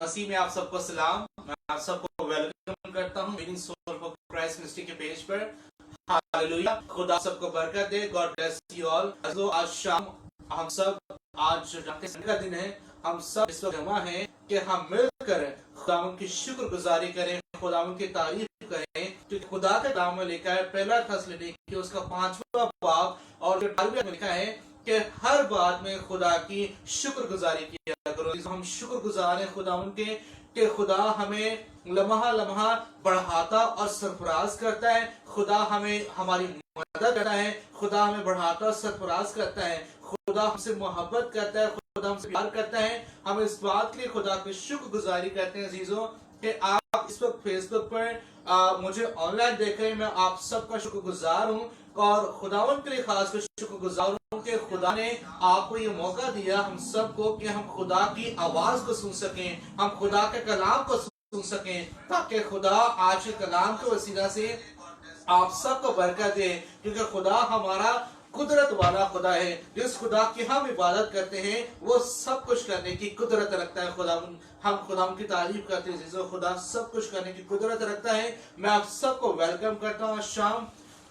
मसीह में आप सबको सलाम। मैं आप सबको वेलकम करता हूँ meeting soul for Christ ministry के पेज पर। हालेलुया, खुदा सबको बरकत दे। God bless you all. आज शाम हम सब, आज संडे का दिन है, हम सब इस वक्त जमा हैं कि हम मिलकर खुदावन की शुक्रगुजारी करें, खुदावन की तारीफ करें। क्योंकि खुदा के कलाम में लिखा है, पहला थेसलुनीकी उसका 5वां बाब और 18वां में लिखा है कि हर बात में खुदा की शुक्रगुजारी किया करो। हम शुक्रगुजार हैं खुदावन के कि खुदा हमें लम्हा लम्हा बढ़ाता और सरफराज करता है। खुदा हमें हमारी मदद करता है, खुदा हमें बढ़ाता और सरफराज करता है, खुदा हमसे मोहब्बत करता है, खुदा हमसे प्यार करता है। हम इस बात के लिए खुदा की शुक्रगुजारी करते हैं अजीजों कि आप इस वक्त फेसबुक पर मुझे ऑनलाइन देख रहे हैं। मैं आप सबका शुक्रगुजार हूँ और खुदावन के लिए खास कर शुक्रगुजार हूँ कि खुदा ने आपको ये मौका दिया हम सबको कि हम खुदा की आवाज को सुन सकें, हम खुदा के कलाम को सुन सकें, ताकि खुदा आज के कलाम के वसीला से आप सबको बरकत दे। क्योंकि खुदा हमारा कुदरत वाला खुदा है। जिस खुदा की हम इबादत करते हैं वो सब कुछ करने की कुदरत रखता है। हम खुदा की तारीफ करते हैं, खुदा सब कुछ करने की कुदरत रखता है। मैं आप सबको वेलकम करता हूँ शाम,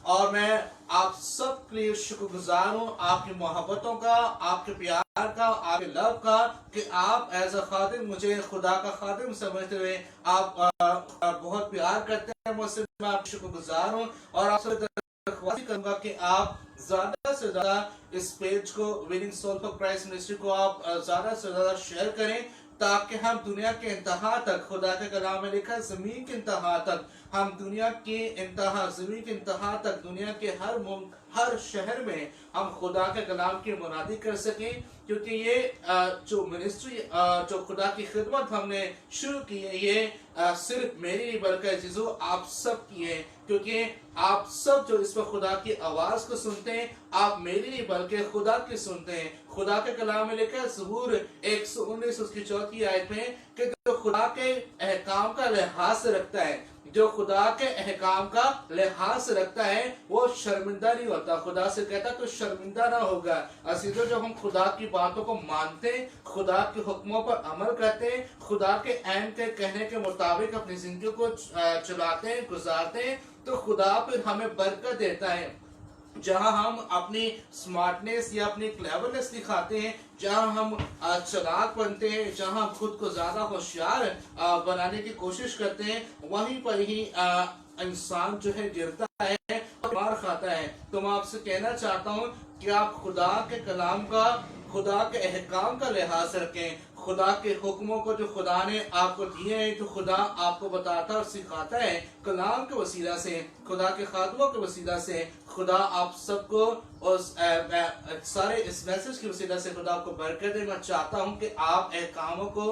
और मैं आप सब के लिए शुक्रगुजार हूँ आपकी मोहब्बतों का, आपके प्यार का, आपके लव का, कि आप एज अ खादिम मुझे खुदा का खादिम समझते हुए आप बहुत प्यार करते हैं मुझसे। मैं आपका शुक्रगुजार हूँ और आपसे दरख्वास्त करूंगा कि आप ज्यादा से ज्यादा इस पेज को, winning soul for Christ ministry को आप ज्यादा से ज्यादा शेयर करें, ताकि हम दुनिया के इंतहा तक, खुदा के कलाम में लिखा है जमीन के इंतहा तक, हम दुनिया के इंतहा, जमीन के इंतहा तक, दुनिया के हर शहर में हम खुदा के कलाम की मुनादी कर सकें। क्योंकि ये जो मिनिस्ट्री, जो खुदा की खिदमत हमने शुरू की है, ये सिर्फ मेरी नहीं बल्कि आप सब की है। क्योंकि आप सब जो इस पर खुदा की आवाज को सुनते हैं, आप मेरी नहीं बल्कि खुदा की सुनते हैं। खुदा के कलाम में लिखा है ज़बूर 119 उसकी 4 आयत में कि जो खुदा के अहकाम का लिहाज रखता है, जो खुदा के अहकाम का लिहाज रखता है, वो शर्मिंदा नहीं होता। खुदा से कहता तो शर्मिंदा ना होगा। असीजों, जब हम खुदा की बातों को मानते हैं, खुदा के हुक्मों पर अमल करते हैं, खुदा के ऐन के कहने के मुताबिक अपनी जिंदगी को चलाते हैं, गुजारते हैं, तो खुदा फिर हमें बरकत देता है। जहां हम अपनी स्मार्टनेस या अपनी क्लेवरनेस दिखाते हैं, जहां हम चालाक बनते हैं, जहां हम खुद को ज्यादा होशियार बनाने की कोशिश करते हैं, वहीं पर ही इंसान जो है गिरता है और मार खाता है। तो मैं आपसे कहना चाहता हूं कि आप खुदा के कलाम का, खुदा के अहकाम का लिहाज रखें। खुदा के हुक्मों को जो खुदा ने आपको दिए हैं, जो खुदा आपको बताता और सिखाता है कलाम के वसीला से, खुदा के खातमों के वसीला से, खुदा आप सबको उस सारे इस मैसेज की वसीला से खुदा आपको बरकत दे। मैं चाहता हूं कि आप अहकामों को,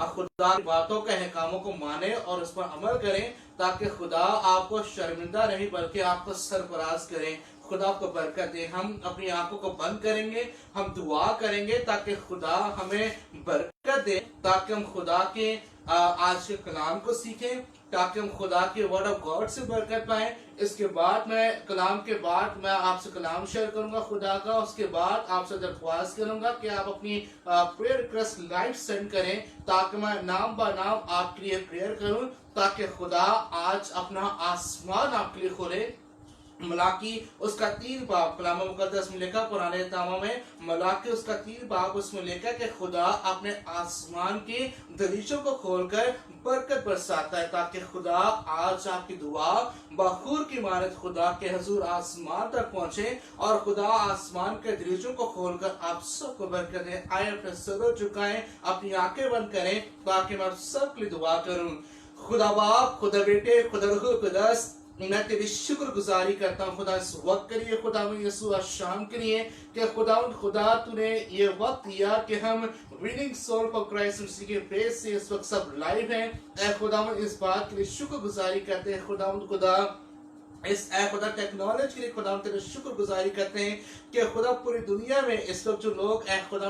खुदा की बातों के अहकामों को माने और उस पर अमल करें, ताकि खुदा आपको शर्मिंदा नहीं बल्कि आपको सरफराज करें। खुदा आपको बरकत दे। हम अपनी आंखों को बंद करेंगे, हम दुआ करेंगे ताकि खुदा हमें बरकत दे, ताकि हम खुदा के आज के कलाम को सीखें, ताकि हम खुदा के वर्ड ऑफ गॉड से बरकत पाएं। इसके बाद मैं कलाम के बाद मैं आपसे कलाम शेयर करूंगा खुदा का। उसके बाद आपसे दरख्वास्त करूंगा कि आप अपनी प्रेयर रिक्वेस्ट लाइव सेंड करें, ताकि मैं नाम बा नाम आपके लिए प्रेयर करूं, ताकि खुदा आज अपना आसमान आपके लिए खोले। मलाकी उसका 3 बाब कलाम मुकद्दस में लिखा, पुराने तामा में मलाकी उसका 3 बाब उसमें लिखा कि खुदा अपने आसमान के दरीचों को खोलकर बरकत बरसाता है, ताकि खुदा आज आपकी दुआ बखूर की मानद खुदा के हुजूर आसमान तक पहुंचे और खुदा आसमान के दरीचों को खोलकर आप सबको बरकत दे। आए अपने सर झुकाएं, अपनी आंखें बंद करें, ताकि मैं आप सब के लिए दुआ करूं। खुदा बाप, खुदा बेटे, खुदा रूह कुदस, मैं तेरी शुक्रगुजारी करता हूँ खुदा इस वक्त के लिए, खुदा यीशु शाम के लिए, कि खुदा तूने ये वक्त दिया कि हम winning soul for Christ ministry के पेज से इस वक्त सब लाइव हैं। खुदा इस बात के लिए शुक्रगुजारी करते हैं। खुदा इस ए खुदा टेक्नोलॉजी के लिए खुदा तेरे शुक्र गुजारी करते हैं कि खुदा पूरी दुनिया में इस वक्त जो लोग ए खुदा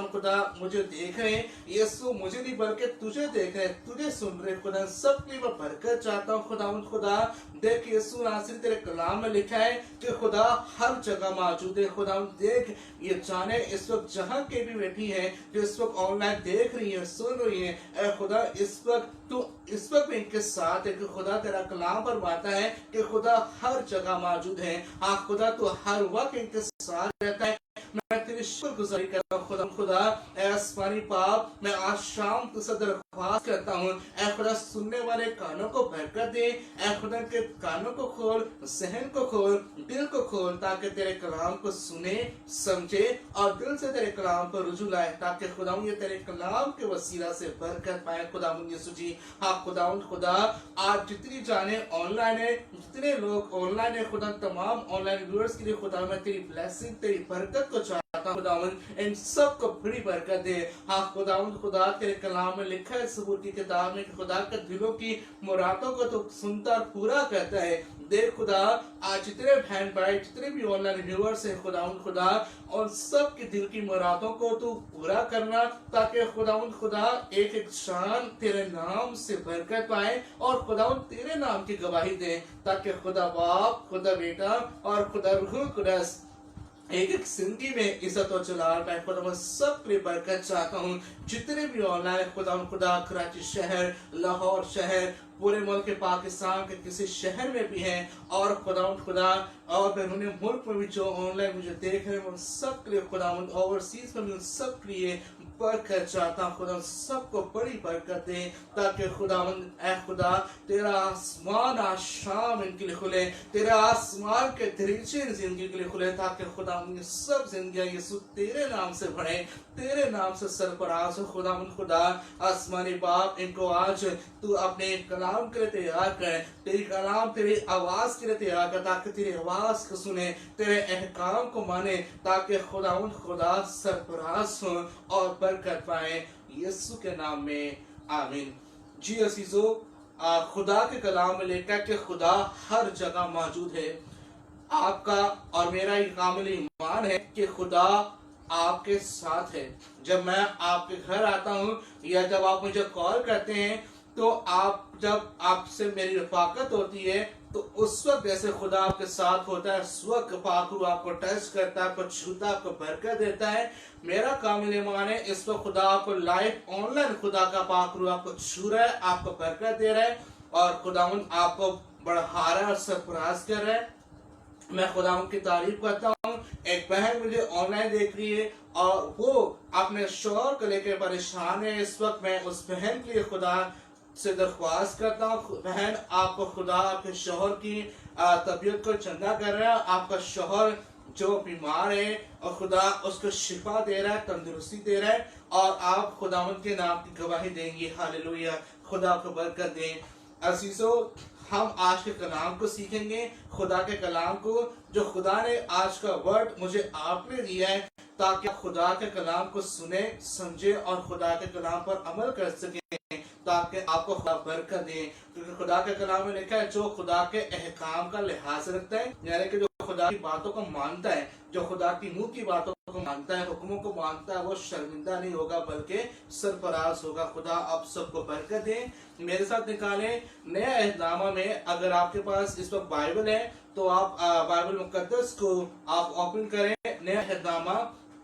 मुझे देख रहे हैं, यीशु मुझे नहीं बल्कि तुझे देख रहे हैं, तुझे सुन रहे हैं खुदा, सबके लिए मैं बरकत चाहता हूँ खुदा देख यीशु नासरी तेरे कलाम में लिखा है कि खुदा हर जगह मौजूद है। खुदा देख ये जाने इस वक्त जहाँ के भी बैठी है, जो इस वक्त ऑनलाइन देख रही है, सुन रही है, ए खुदा इस वक्त तू इस वक्त भी इनके साथ है कि खुदा तेरा कलाम फरमाता है कि खुदा हर जगह मौजूद है। हाँ खुदा तू हर वक्त इनके साथ रहता है। मैं तेरी शुक्र गुजारी करता हूँ खुदा ए आसमानी बाप, मैं आज शाम तुझसे दरख्वास्त करता हूँ ए खुदा सुनने वाले कानों को बरकत दे, ए खुदा के कानों को खोल, जहन को खोल, दिल को खोल, ताकि तेरे कलाम को सुने, समझे और दिल से तेरे कलाम पर रुजू लाए, ताकि खुदा ये तेरे कलाम के वसीला से बरकत पाए। खुदा यीशु जी हाँ खुदा आज जितनी जाने ऑनलाइन है, जितने लोग ऑनलाइन है खुदा, तमाम ऑनलाइन व्यूअर्स के लिए खुदा मैं तेरी ब्लेसिंग, तेरी बरकत को चाहता हूँ खुदावन, इन सब को बड़ी बरकत दे। हाँ खुदा तेरे कलाम में लिखा है सबूर की किताब में कि खुदा के दिलों की मुरादों को तो सुनता और पूरा करता है। देख खुदा आज जितने बहन भाई, जितने भी ऑनलाइन व्यूअर्स हैं खुदा और सब के दिल की मुरादों को तू पूरा करना, ताकि खुदा एक एक शान तेरे नाम से बरकत पाए और खुदा तेरे नाम की गवाही दे, ताकि खुदा बाप, खुदा बेटा और खुदा रूह कुदस एक एक जिंदगी में इज्जत और जलाल पाए। खुदा मैं सब के बरकत चाहता हूँ, जितने भी ऑनलाइन खुदा कराची शहर, लाहौर शहर, पूरे मुल्क के पाकिस्तान के किसी शहर में भी हैं और खुदा और बैरून मुल्क में भी जो ऑनलाइन मुझे देख रहे हैं, उन सब के लिए खुदा ओवरसीज में भी उन सब के लिए बरकत चाहता हूँ। खुदा सबको बड़ी बरकत दे, ताकि खुदा तेरा आसमान आज शाम इनके लिए खुले, तेरा आसमान के दरीचे जिंदगी के लिए खुले, ताकि खुदा ये सब जिंदगी यीशु तेरे नाम से बढ़े, तेरे नाम से सरफराज हो। खुदा आसमानी बाप, इनको आज तू अपने कलाम के लिए तैयार कर, तेरी कलाम तेरी आवाज के लिए तैयार कर, ताकि तेरी आवाज को सुने, तेरे अहकाम को माने, ताकि खुदा सरफराज हो और बरकत पाए यीशु के नाम में, आमीन। जी अजीजो, खुदा के कलाम में लिखा कि खुदा हर जगह मौजूद है। आपका और मेरा ये कामिल ईमान है कि खुदा आपके साथ है। जब मैं आपके घर आता हूँ या जब आप मुझे कॉल करते हैं, तो जब आपसे मेरी रफाकत होती है, तो उस वक्त जैसे खुदा आपके साथ होता है, उस वक्त पाक आपको टच करता है, आपको छूता, आपको बरकत देता है। मेरा कामिल ईमान है इस वक्त खुदा आपको लाइव ऑनलाइन खुदा का पाक आपको छू रहा है, आपको बरकत दे रहा है और खुदावन आपको बढ़ा रहा है और सरफराज कर रहा है। मैं खुदावन की तारीफ करता हूँ। एक बहन मुझे ऑनलाइन देख रही है और वो अपने शौहर को लेकर परेशान है। इस वक्त मैं उस बहन के लिए खुदा से दरख्वास्त करता हूँ, बहन आपको खुदा आपके शौहर की तबीयत को चंगा कर रहा है। आपका शौहर जो बीमार है और खुदा उसको शिफा दे रहा है, तंदुरुस्ती दे रहा है और आप खुदावंद के नाम की गवाही देंगे। हालेलुया, खुदा को बरकत दें। अजीजों, हम आज के कलाम को सीखेंगे, खुदा के कलाम को जो खुदा ने आज का वर्ड मुझे आपने दिया है, ताकि खुदा के कलाम को सुने, समझे और खुदा के कलाम पर अमल कर सके, ताकि आपको खुदा बरकत दे। क्योंकि खुदा के कलाम में लिखा है जो खुदा के अहकाम का लिहाज रखता है, यानी कि जो खुदा की बातों को मानता है, जो खुदा की मुंह की बातों को मानता है, हुक्मों को मानता है, वो शर्मिंदा नहीं होगा बल्कि सरफराज होगा। खुदा आप सबको बरकत दे। मेरे साथ निकाले नया अहदनामा में, अगर आपके पास इस वक्त बाइबल है तो आप बाइबल मुकद्दस को आप ओपन करें। नया अहदनामा,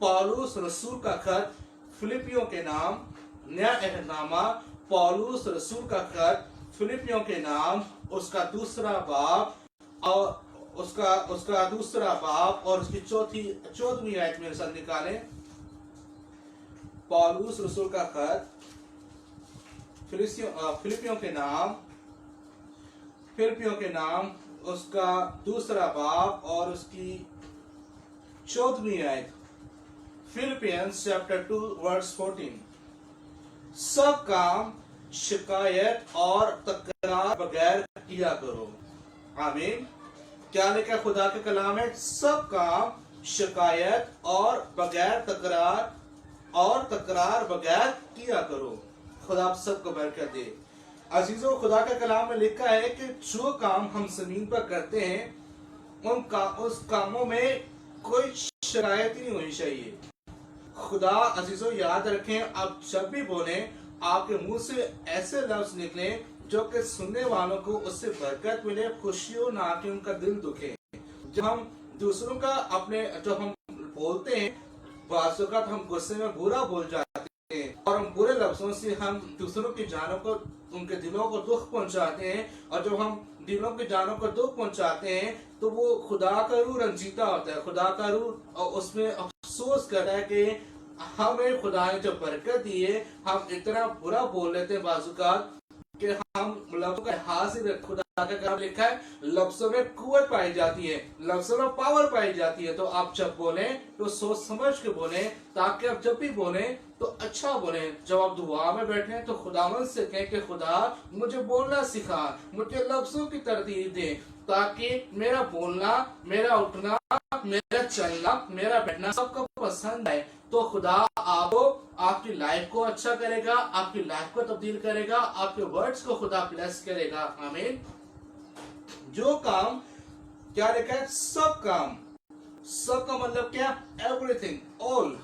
पौलुस रसूल का खत फिलिपियों के नाम, नया अहदनामा पौलुस रसूल का खत फिलिपियों के नाम, उसका दूसरा बाब और उसका दूसरा बाब और उसकी 14वीं आयत मेरे साथ निकालें। पौलुस रसूल का खत फिलिपियों के नाम, उसका दूसरा बाब और उसकी 14वीं आयत। Philippians chapter 2 verse 14। सब काम शिकायत और तकरार बगैर किया करो। आमीन। क्या लिखा खुदा के कलाम है? सब काम शिकायत और तकरार बगैर किया करो। खुदा आप सबको बरकत दे। अजीजों, खुदा के कलाम में लिखा है कि जो काम हम जमीन पर करते हैं उस कामों में कोई शिकायत ही नहीं होनी चाहिए। खुदा अजीजों याद रखें, आप जब भी बोले आपके मुंह से ऐसे लफ्ज निकले जो कि सुनने वालों को उससे बरकत मिले, खुशी हो, ना कि उनका दिल दुखे। जब हम दूसरों का अपने जो हम बोलते हैं, बाज़ औक़ात हम गुस्से में बुरा बोल जाते हैं और हम बुरे लफ्जों से हम दूसरों की जानों को, उनके दिलों को दुख पहुंचाते हैं, और जब हम दिलों की जानों को दुख पहुंचाते हैं तो वो खुदा का रूह रंजीता होता है, खुदा का रूह और उसमें अफसोस करता है कि हमें खुदा ने जो बरकत दी है हम इतना बुरा बोल लेते हैं बाज़ औक़ात कि हम लफ्ज़ों का लिहाज ही खुदा का काम लिखा है, लफ्ज़ों में कुव्वत पाई जाती है, लफ्ज़ों में पावर पाई जाती है। तो आप जब बोले तो सोच समझ के बोले, ताकि आप जब भी बोले तो अच्छा बोले। जब आप दुआ में बैठे तो खुदावंद से कहें कि खुदा मुझे बोलना सिखा, मुझे लफ्ज़ों की तरतीब दे, ताकि मेरा बोलना, मेरा उठना, मेरा चलना, मेरा बैठना सबको पसंद आए। तो खुदा आपको, आपकी लाइफ को अच्छा करेगा, आपकी लाइफ को तब्दील करेगा, आपके वर्ड्स को खुदा ब्लेस करेगा। आमीन। जो काम क्या लिखा है, सब काम, सब का मतलब क्या, एवरीथिंग, ऑल,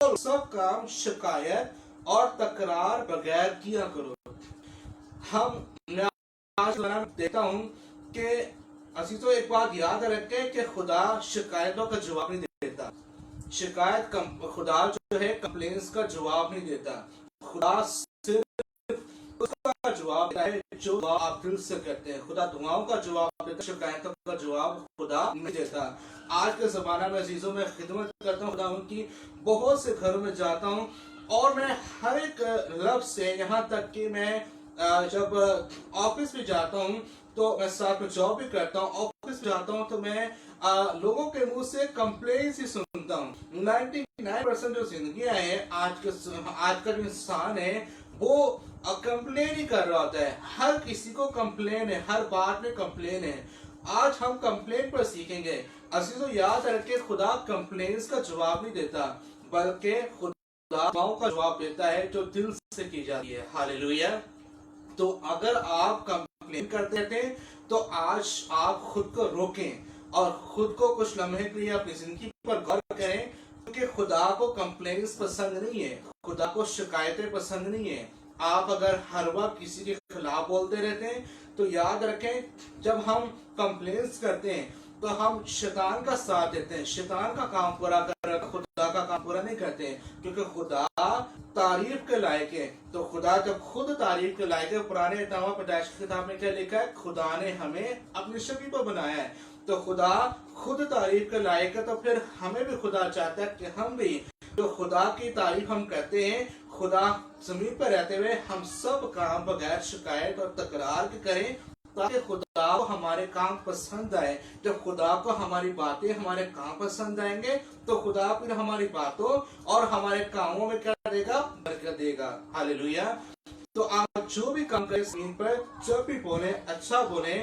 सब काम शिकायत और तकरार बगैर किया करो। मैं आज देता हूं कि अजीजों एक बात याद रखें कि खुदा शिकायतों का जवाब नहीं देता। खुदा जो है कंप्लेंट्स का जवाब नहीं देता। खुदा सिर्फ उसका जवाब देता है जो आप दिल से करते हैं। खुदा दुआओं का जवाब देता है, शिकायतों का जवाब खुदा नहीं देता। आज के ज़माना में अजीज़ों में खिदमत करता हूँ, खुदा उनकी बहुत से घरों में जाता हूँ और मैं हर एक लफ्ज़ से, यहाँ तक कि मैं जब ऑफिस में जाता हूँ तो मैं साथ में जॉब भी करता हूँ, ऑफिस जाता हूँ तो मैं लोगों के मुंह से कंप्लेंट्स ही सुनता हूँ। 99% जो जिंदगियां हैं आज का जो इंसान है वो कंप्लेन ही कर रहा होता है। हर किसी को कंप्लेन है, हर बात में कंप्लेन है। आज हम कंप्लेन पर सीखेंगे। अजीजों याद रखे, खुदा कंप्लेन्स का जवाब नहीं देता, बल्कि खुदा दुआओं का जवाब देता है जो दिल से की जाती है। हालेलुया। तो अगर आप कंप्लेन करते थे तो आज आप खुद को रोकें और खुद को कुछ लम्हे के लिए अपनी जिंदगी पर गौर करें, क्योंकि खुदा को कंप्लेन्स पसंद नहीं है, खुदा को शिकायतें पसंद नहीं है। आप अगर हर वक्त किसी के खिलाफ बोलते रहते हैं तो याद रखें, जब हम कंप्लेन्स करते हैं तो हम शैतान का साथ देते हैं, शैतान का काम पूरा कर, खुदा का काम पूरा नहीं करते हैं, क्योंकि खुदा तारीफ के लायक है। तो खुदा जब खुद तारीफ के लायक है, पुराने नामा पैदाइश की किताब में क्या लिखा है, खुदा ने हमें अपनी शक्ल पर बनाया है। तो खुदा खुद तारीफ के लायक है, तो फिर हमें भी खुदा चाहता है कि हम भी जो खुदा की तारीफ हम करते हैं, खुदा जमीन पर रहते हुए हम सब काम बगैर शिकायत और तकरार के करें, ताकि खुदा को हमारे काम पसंद आए। जब खुदा को हमारी बातें, हमारे काम पसंद आएंगे तो खुदा फिर हमारी बातों और हमारे कामों में क्या देगा, बरकत देगा। हालेलुया। तो आप जो भी काम करें स्क्रीन पर, जब भी बोले अच्छा बोले,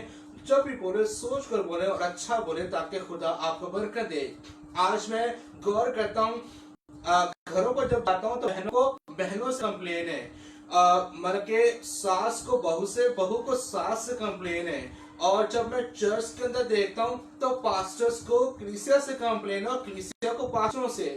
जब भी बोले सोच कर बोले और अच्छा बोले, ताकि खुदा आपको बरकत दे। आज मैं गौर करता हूँ, घरों पर जब जाता हूँ तो बहनों से कंप्लेन है, मतलब के सास को बहू से, बहू को सास से कंप्लेन है। और जब मैं चर्च के अंदर देखता हूँ तो पास्टर्स को कलीसिया से कंप्लेन है और कलीसिया को पास्टरों से।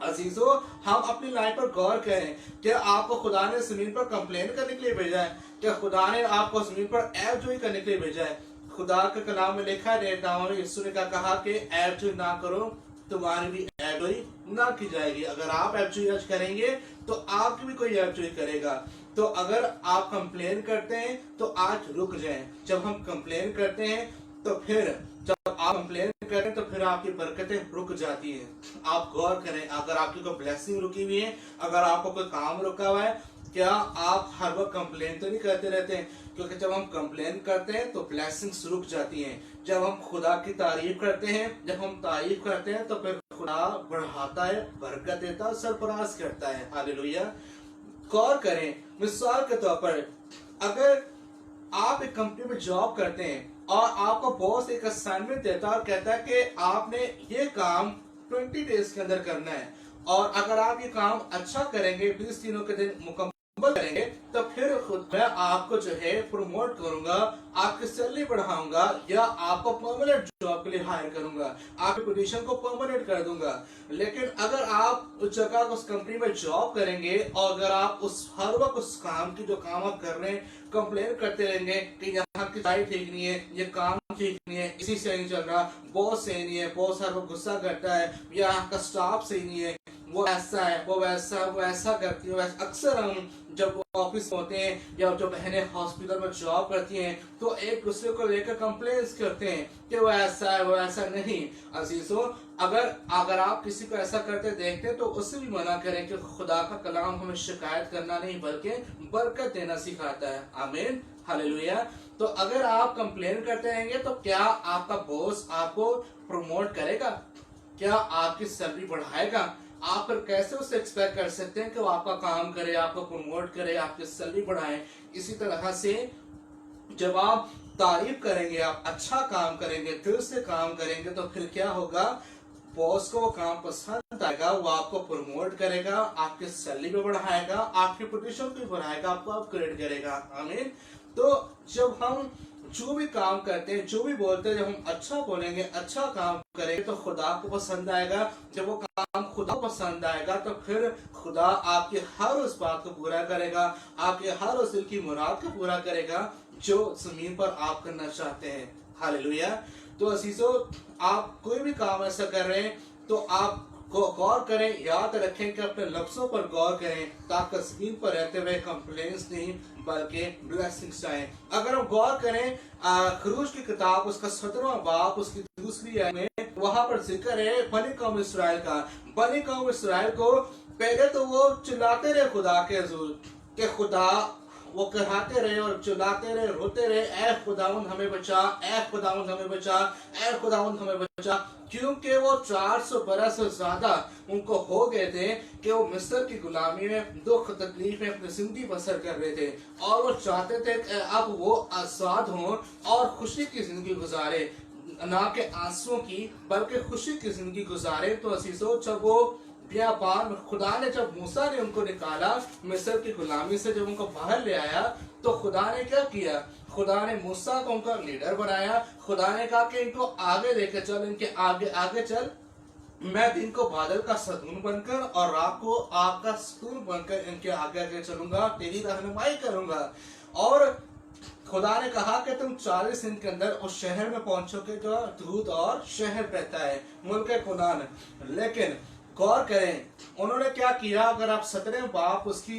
अजीजों, हम अपनी लाइफ पर गौर करें कि आपको खुदा ने जमीन पर कंप्लेन करने के लिए भेजा है, क्या खुदा ने आपको जमीन पर ऐबजोई करने के लिए भेजा है? खुदा के कलाम में लिखा है, यीशु ने कहा कि ऐबजोई ना करो, तुम्हारी भी ऐबजोई ना की जाएगी। अगर आप ऐबजोई करेंगे तो आपकी भी कोई ऐबजोई करेगा। तो अगर आप कंप्लेन करते हैं तो आज रुक जाएं। जब हम कंप्लेन करते हैं तो फिर, जब आप कंप्लेन करें तो फिर आपकी बरकतें रुक जाती हैं। आप गौर करें, अगर आपकी कोई ब्लेसिंग रुकी हुई है, अगर आपको कोई काम रुका हुआ है, क्या आप हर वक्त कंप्लेन तो नहीं करते रहते हैं? क्योंकि जब हम कंप्लेन करते हैं तो ब्लेसिंग्स रुक जाती हैं। जब हम खुदा की तारीफ करते हैं, जब हम तारीफ करते हैं तो फिर खुदा बढ़ाता है, बरकत देता है, सरफराज करता है। हालेलुया। गौर करें, मिसाल के तौर पर अगर आप एक कंपनी में जॉब करते हैं और आपको बॉस एक असाइनमेंट देता है और कहता है कि आपने ये काम 20 डेज के अंदर करना है, और अगर आप ये काम अच्छा करेंगे, 20 दिनों के दिन मुकम्मल करेंगे तो फिर खुद मैं आपको जो है प्रमोट करूंगा, आपकी सैलरी बढ़ाऊंगा या आपको परमानेंट जॉब के लिए हायर करूंगा, आपकी पोजीशन को परमानेंट कर दूंगा। लेकिन अगर आप उस जगह उस कंपनी में जॉब करेंगे और अगर आप उस हर वक्त उस काम की जो काम आप कर रहे हैं कंप्लेन करते रहेंगे कि यहाँ की साइड ठीक नहीं है, ये काम ठीक नहीं है, इसी से नहीं चल रहा, बॉस सही नहीं है, बॉस हर वक्त गुस्सा करता है, यहाँ का स्टाफ सही नहीं है, वो ऐसा है, वो वैसा, वो ऐसा करती है। अक्सर हम जब ऑफिस होते हैं या जो बहनें हॉस्पिटल में जॉब करती हैं तो एक दूसरे को लेकर कंप्लेंट्स करते हैं कि वो ऐसा है, वो ऐसा नहीं। अजीजों, अगर आप किसी को ऐसा करते देखते हैं तो उससे भी मना करें कि खुदा का कलाम हमें शिकायत करना नहीं बल्कि बरकत देना सिखाता है। आमीन, हालेलुया। तो अगर आप कंप्लेन करते रहेंगे तो क्या आपका बॉस आपको प्रमोट करेगा? क्या आपकी सैलरी बढ़ाएगा? आप फिर कैसे उससे एक्सपेक्ट कर सकते हैं कि वो आपका काम करे, आपको प्रमोट करे, आपकी सैलरी बढ़ाए? इसी तरह से जब आप तारीफ करेंगे, आप अच्छा काम करेंगे, दिल से काम करेंगे तो फिर क्या होगा? बॉस को वो काम पसंद आएगा, वो आपको प्रमोट करेगा, आपकी सैलरी भी बढ़ाएगा, आपकी पोजीशन भी बढ़ाएगा, आपको अपग्रेड करेगा। आमीन। तो जब हम जो भी काम करते हैं, जो भी बोलते हैं, जब हम अच्छा बोलेंगे, अच्छा काम करेंगे तो खुदा को पसंद आएगा। जब वो काम खुदा को पसंद आएगा तो फिर खुदा आपके हर उस बात को पूरा करेगा, आपके हर उस दिल की मुराद को पूरा करेगा जो जमीन पर आप करना चाहते हैं। हालेलुया। तो अजीजों, आप कोई भी काम ऐसा कर रहे हैं तो आप गौर करें, याद रखें कि अपने लफ्जों पर गौर करें ताकि जमीन पर रहते हुए कंप्लेंट्स नहीं बल्कि ब्लेसिंग्स आए। अगर हम गौर करें खरूज की किताब उसका 17वां बाब उसकी दूसरी आयत में वहां पर जिक्र है बनी कौम इस्राएल का। बनी कौम इस्राएल को पहले तो वो चिल्लाते रहे खुदा के हुजूर कि खुदा, वो कहते रहे और चिल्लाते रहे, रोते रहे, ऐ खुदावंद हमें बचा, ऐ खुदावंद हमें बचा, ऐ खुदावंद हमें बचा। क्योंकि वो 400 बरस से ज्यादा उनको हो गए थे कि वो मिस्र की गुलामी में दुख तकलीफ में अपनी जिंदगी बसर कर रहे थे और वो चाहते थे कि अब वो आजाद हों और खुशी की जिंदगी गुजारे, ना कि आंसुओं की बल्कि खुशी की जिंदगी गुजारे। तो असीसो, जब वो बियाबान खुदा ने, जब मूसा ने उनको निकाला मिस्र की गुलामी से, जब उनको बाहर ले आया तो खुदा ने क्या किया? खुदा ने मूसा को उनका लीडर बनाया। खुदा ने कहा कि इनको आगे लेकर चल, इनके आगे आगे चल, मैं दिन को बादल का सतून बनकर और रात को आग का सतून बनकर इनके आगे आगे चलूंगा, तेरी रहनुमाई करूंगा। और खुदा ने कहा कि तुम 40 दिन के अंदर उस शहर में पहुंचोगे जो दूध और शहर बहता है, मुल्क कुनान। लेकिन गौर करें उन्होंने क्या किया? अगर आप 17वें बाप उसकी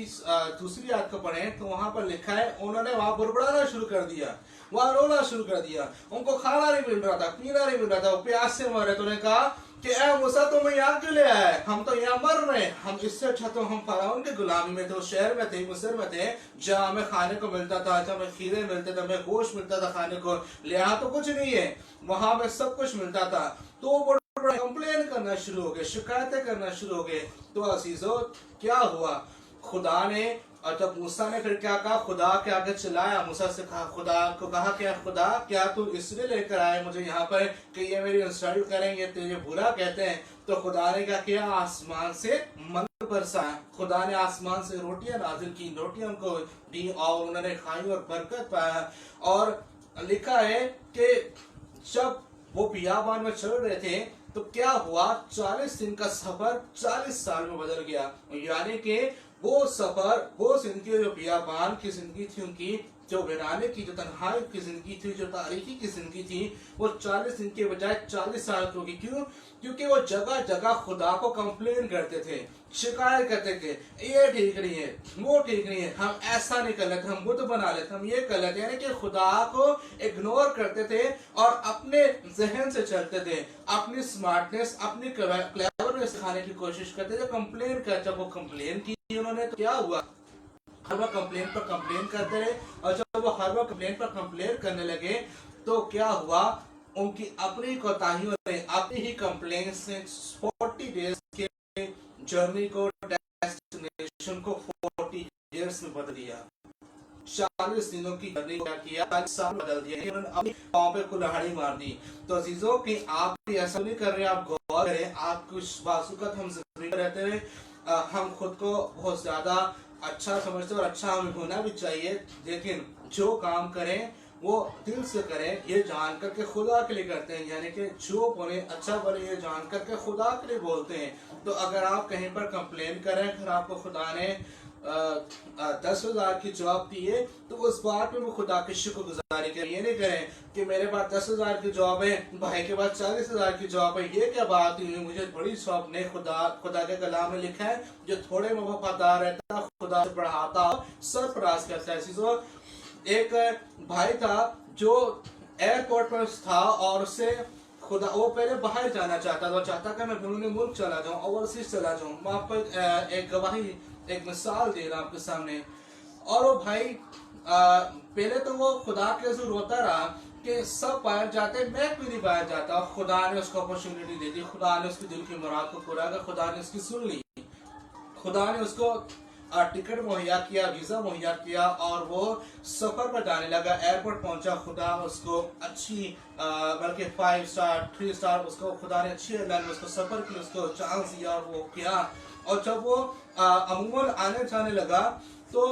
दूसरी आयत को पढ़ें तो वहां पर लिखा है उन्होंने वहां बुड़बुड़ाना शुरू कर दिया, वहां रोना शुरू कर दिया। उनको खाना नहीं मिल रहा था, पीना नहीं मिल रहा था, वो प्यास से मर रहे। तो उन्होंने कहा कि ऐ मूसा, तुम यहाँ क्यों ले आए? हम तो यहाँ मर रहे हैं, हम इससे अच्छा तो हम फराउन की गुलामी में थे, उस शहर में थे, मिस्र में थे, जहाँ हमें खाने को मिलता था, जहाँ हमें खीरे मिलते थे, हमें गोश्त मिलता था खाने को। यहाँ तो कुछ नहीं है, वहां में सब कुछ मिलता था। तो कंप्लेन करना शुरू हो गए, शिकायतें करना शुरू हो गए। तो अजीजों, क्या हुआ? खुदा ने, और जब मूसा ने फिर क्या कहा, खुदा के आगे चिल्लाया, मूसा से कहा, खुदा को कहा क्या खुदा, क्या तू इसलिए लेकर आए मुझे यहाँ पर कि ये मेरी इंसल्ट करेंगे, तुझे बुरा कहते हैं? तो खुदा ने क्या किया? आसमान से मन बरसाया। खुदा ने आसमान से रोटियां नाजिल की, रोटियां उनको दी और उन्होंने खाई और बरकत पाया। और लिखा है कि जब वो बियाबान में चल रहे थे तो क्या हुआ? 40 दिन का सफर 40 साल में बदल गया। यानी कि वो सफर, वो जिंदगी जो बियाबान की जिंदगी थी, उनकी जो वीराने की, जो तन्हाई की जिंदगी थी, जो तारीकी की जिंदगी थी, वो 40 दिन के बजाय 40 साल की होगी। क्यों? क्योंकि वो जगह जगह खुदा को कंप्लेन करते थे, शिकायत करते थे, ये ठीक नहीं है, वो ठीक नहीं है, हम ऐसा नहीं कर लेते, हम बुत बना लेते, हम ये कर लेते। यानी कि खुदा को इग्नोर करते थे और अपने जहन से चलते थे, अपनी स्मार्टनेस, अपनी क्लेवरनेस सिखाने की कोशिश करते थे। कंप्लेन कर, जब वो कंप्लेन की उन्होंने तो क्या हुआ? हर वक्त कंप्लेन पर कंप्लेन करते रहे और जब वो हर वक्त कंप्लेन पर कंप्लेन करने लगे तो क्या हुआ? उनकी अपनी कोताहियों ने, अपनी ही कंप्लेन से 40 डेज के जर्नी को, डेस्टिनेशन को 40 इयर्स में बदल दिया। 40 दिनों की जर्नी को क्या किया? 40 साल बदल दिया। उन्होंने अपनी पांव पे कुल्हाड़ी मार दी। तो अजीजों, कि आप भी ऐसा नहीं कर रहे, आप गौर करें, आप कुछ बासुकत हम जिंदगी में रहते हुए हम खुद को बहुत ज्यादा अच्छा समझते हैं और अच्छा हमें होना भी चाहिए, लेकिन जो काम करें वो दिल से करें, ये जानकर के खुदा के लिए करते हैं, यानी कि जो बोले अच्छा बोले ये जानकर के खुदा के लिए बोलते हैं। तो अगर आप कहीं पर कंप्लेन करें, अगर आपको खुदा ने 10,000 की जॉब दी है तो उस बात में वो खुदा की शुक्रगुजारी करें। ये नहीं करें कि मेरे पास 10,000 की जॉब है, भाई के पास 40,000 की जॉब है, ये क्या बात हुई, मुझे बड़ी जॉब ने खुदा के कलाम में लिखा है जो थोड़े में वफादार रहता है खुदा से बढ़ाता सरफराज करता है। चीजों एक भाई था जो एयरपोर्ट पर था और उसे खुदा वो पहले बाहर जाना चाहता था, चाहता कि मैं बेरूनी मुल्क चला जाऊं, ओवरसीज चला जाऊं। मैं आपको एक गवाही एक मिसाल दे रहा हूं आपके सामने। और वो भाई पहले तो वो खुदा के से रोता रहा कि सब बाहर जाते, मैं क्यों नहीं बाहर जाता। खुदा ने उसको अपॉर्चुनिटी दे दी, खुदा ने उसके दिल की मुराद को पूरा कर, खुदा ने उसकी सुन ली, खुदा ने उसको टिकट मुहैया किया, वीजा मुहैया किया और वो सफर पर जाने लगा। एयरपोर्ट पहुंचा, खुदा उसको अच्छी बल्कि 5 स्टार 3 स्टार उसको खुदा ने अच्छी एयरलाइन में उसको सफर की उसको चांस दिया और वो किया। और जब वो अमूमन आने जाने लगा तो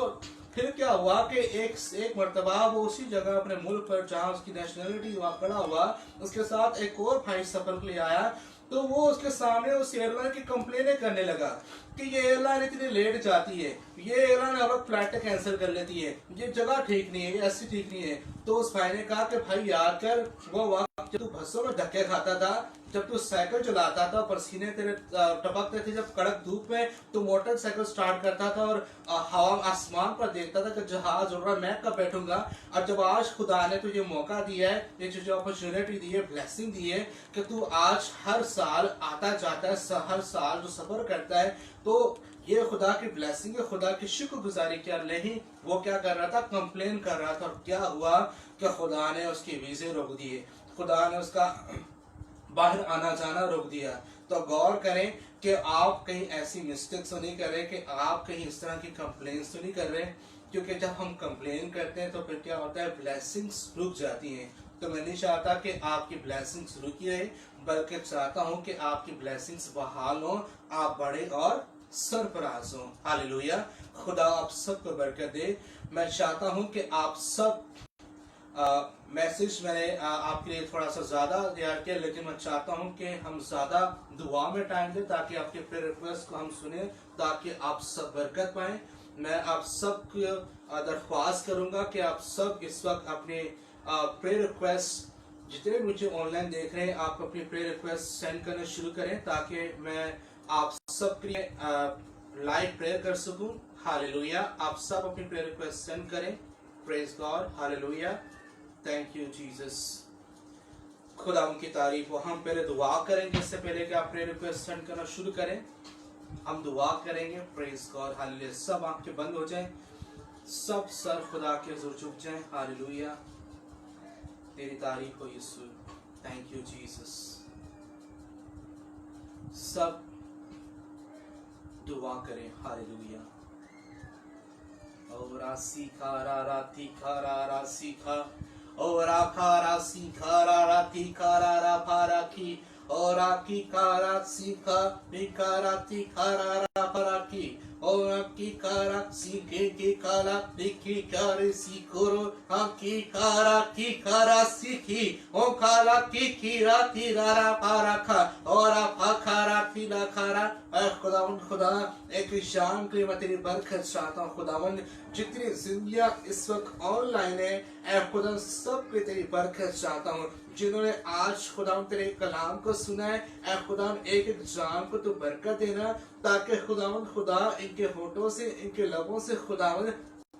फिर क्या हुआ कि एक मर्तबा वो उसी जगह अपने मुल्क पर जहाँ उसकी नेशनलिटी वहाँ खड़ा हुआ, उसके साथ एक और भाई सफर के लिए आया। तो वो उसके सामने उस एयरलाइन की कंप्लेनें करने लगा कि ये एयरलाइन इतनी लेट जाती है, ये एयरलाइन हर वक्त फ्लाइट कैंसिल कर लेती है, ये जगह ठीक नहीं है, ये ऐसी ठीक नहीं है। तो उस भाई ने कहा कि भाई याद कर वो वक्त जब तू बसों में धक्के खाता था, जब तू साइकिल चलाता था, पसीने तेरे टपकते थे, जब कड़क धूप में तू मोटरसाइकिल स्टार्ट करता था और हवा आसमान पर देखता था कि जहाज उड़ रहा, मैं कब बैठूंगा। और जब आज खुदा ने तुझे मौका दिया है, ये तुझे अपॉर्चुनिटी दी है, ब्लेसिंग दी है कि तू आज हर साल आता जाता है, हर साल जो सफर करता है, तो ये खुदा की ब्लेसिंग है, खुदा की शुक्रगुजारी क्या नहीं। वो क्या कर रहा था, कंप्लेन कर रहा था। और क्या हुआ कि खुदा ने उसके वीजे रोक दिए, खुदा ने उसका बाहर आना जाना रोक दिया। तो गौर करें कि आप कहीं ऐसी मिस्टेक्स तो नहीं कर रहे, कि आप कहीं इस तरह की कंप्लेन्स तो नहीं कर रहे, क्योंकि जब हम कंप्लेन करते हैं तो फिर क्या होता है, ब्लेसिंग्स रुक जाती हैं। तो मैं नहीं चाहता कि आपकी ब्लेसिंग्स रुकी रहे, बल्कि चाहता हूं कि आपकी ब्लेसिंग्स बहाल हो, आप बड़े और सरफराज हो। हालेलुया। खुदा आप सबको बरकत दे। मैं चाहता हूं कि आप सब मैसेज मैंने आपके लिए थोड़ा सा ज़्यादा तैयार किया, लेकिन मैं चाहता हूं कि हम ज़्यादा दुआ में टाइम दें ताकि आपके प्रेयर रिक्वेस्ट को हम सुने, ताकि आप सब बरकत पाएं। मैं आप सब दरख्वास्त करूंगा कि आप सब इस वक्त अपने प्रेयर रिक्वेस्ट, जितने मुझे ऑनलाइन देख रहे हैं, आप अपनी प्रेयर रिक्वेस्ट सेंड करना शुरू करें ताकि मैं आप सब के लिए लाइव प्रेयर कर सकूं। हालेलुया। आप सब अपनी प्रेयर रिक्वेस्ट सेंड करें। Praise God. Hallelujah. Thank you Jesus. खुदा उनकी तारीफ हो। हम पहले दुआ करेंगे, इससे पहले कि आप प्रेयर रिक्वेस्ट सेंड करना शुरू करें, हम दुआ करेंगे। Praise God. हालेलुया। सब आंखें बंद हो जाएं, सब सर खुदा के हुजूर झुक जाएं। हालेलुया। तेरी तारीफ हो यीशु। Thank you Jesus. सब दुआ करें। हालेलुया। और आसी खारा राती खारा रासी खा और आखारा सी खारा राती खारा रा फारा की और आकी कारा सी खा बिकारा ती खारा रा फारा की और आकी कारा सी के काला बिकी कारे सी कोरो आकी कारा की खारा सी की ओ काला की राती रारा फारा खा और आ खारा की ला खारा। खुदा एक शाम के लिए मैं तेरी बरकत चाहता हूँ खुदावन। जितनी जिंदगियां इस वक्त ऑनलाइन है, ऐ खुदा सब पे तेरी बरकत चाहता हूँ। जिन्होंने आज खुदा तेरे कलाम को सुना है, ऐ खुदा एक एक जान को तू बरकत देना, ताकि खुदा इनके होठों से, इनके लबों से खुदावन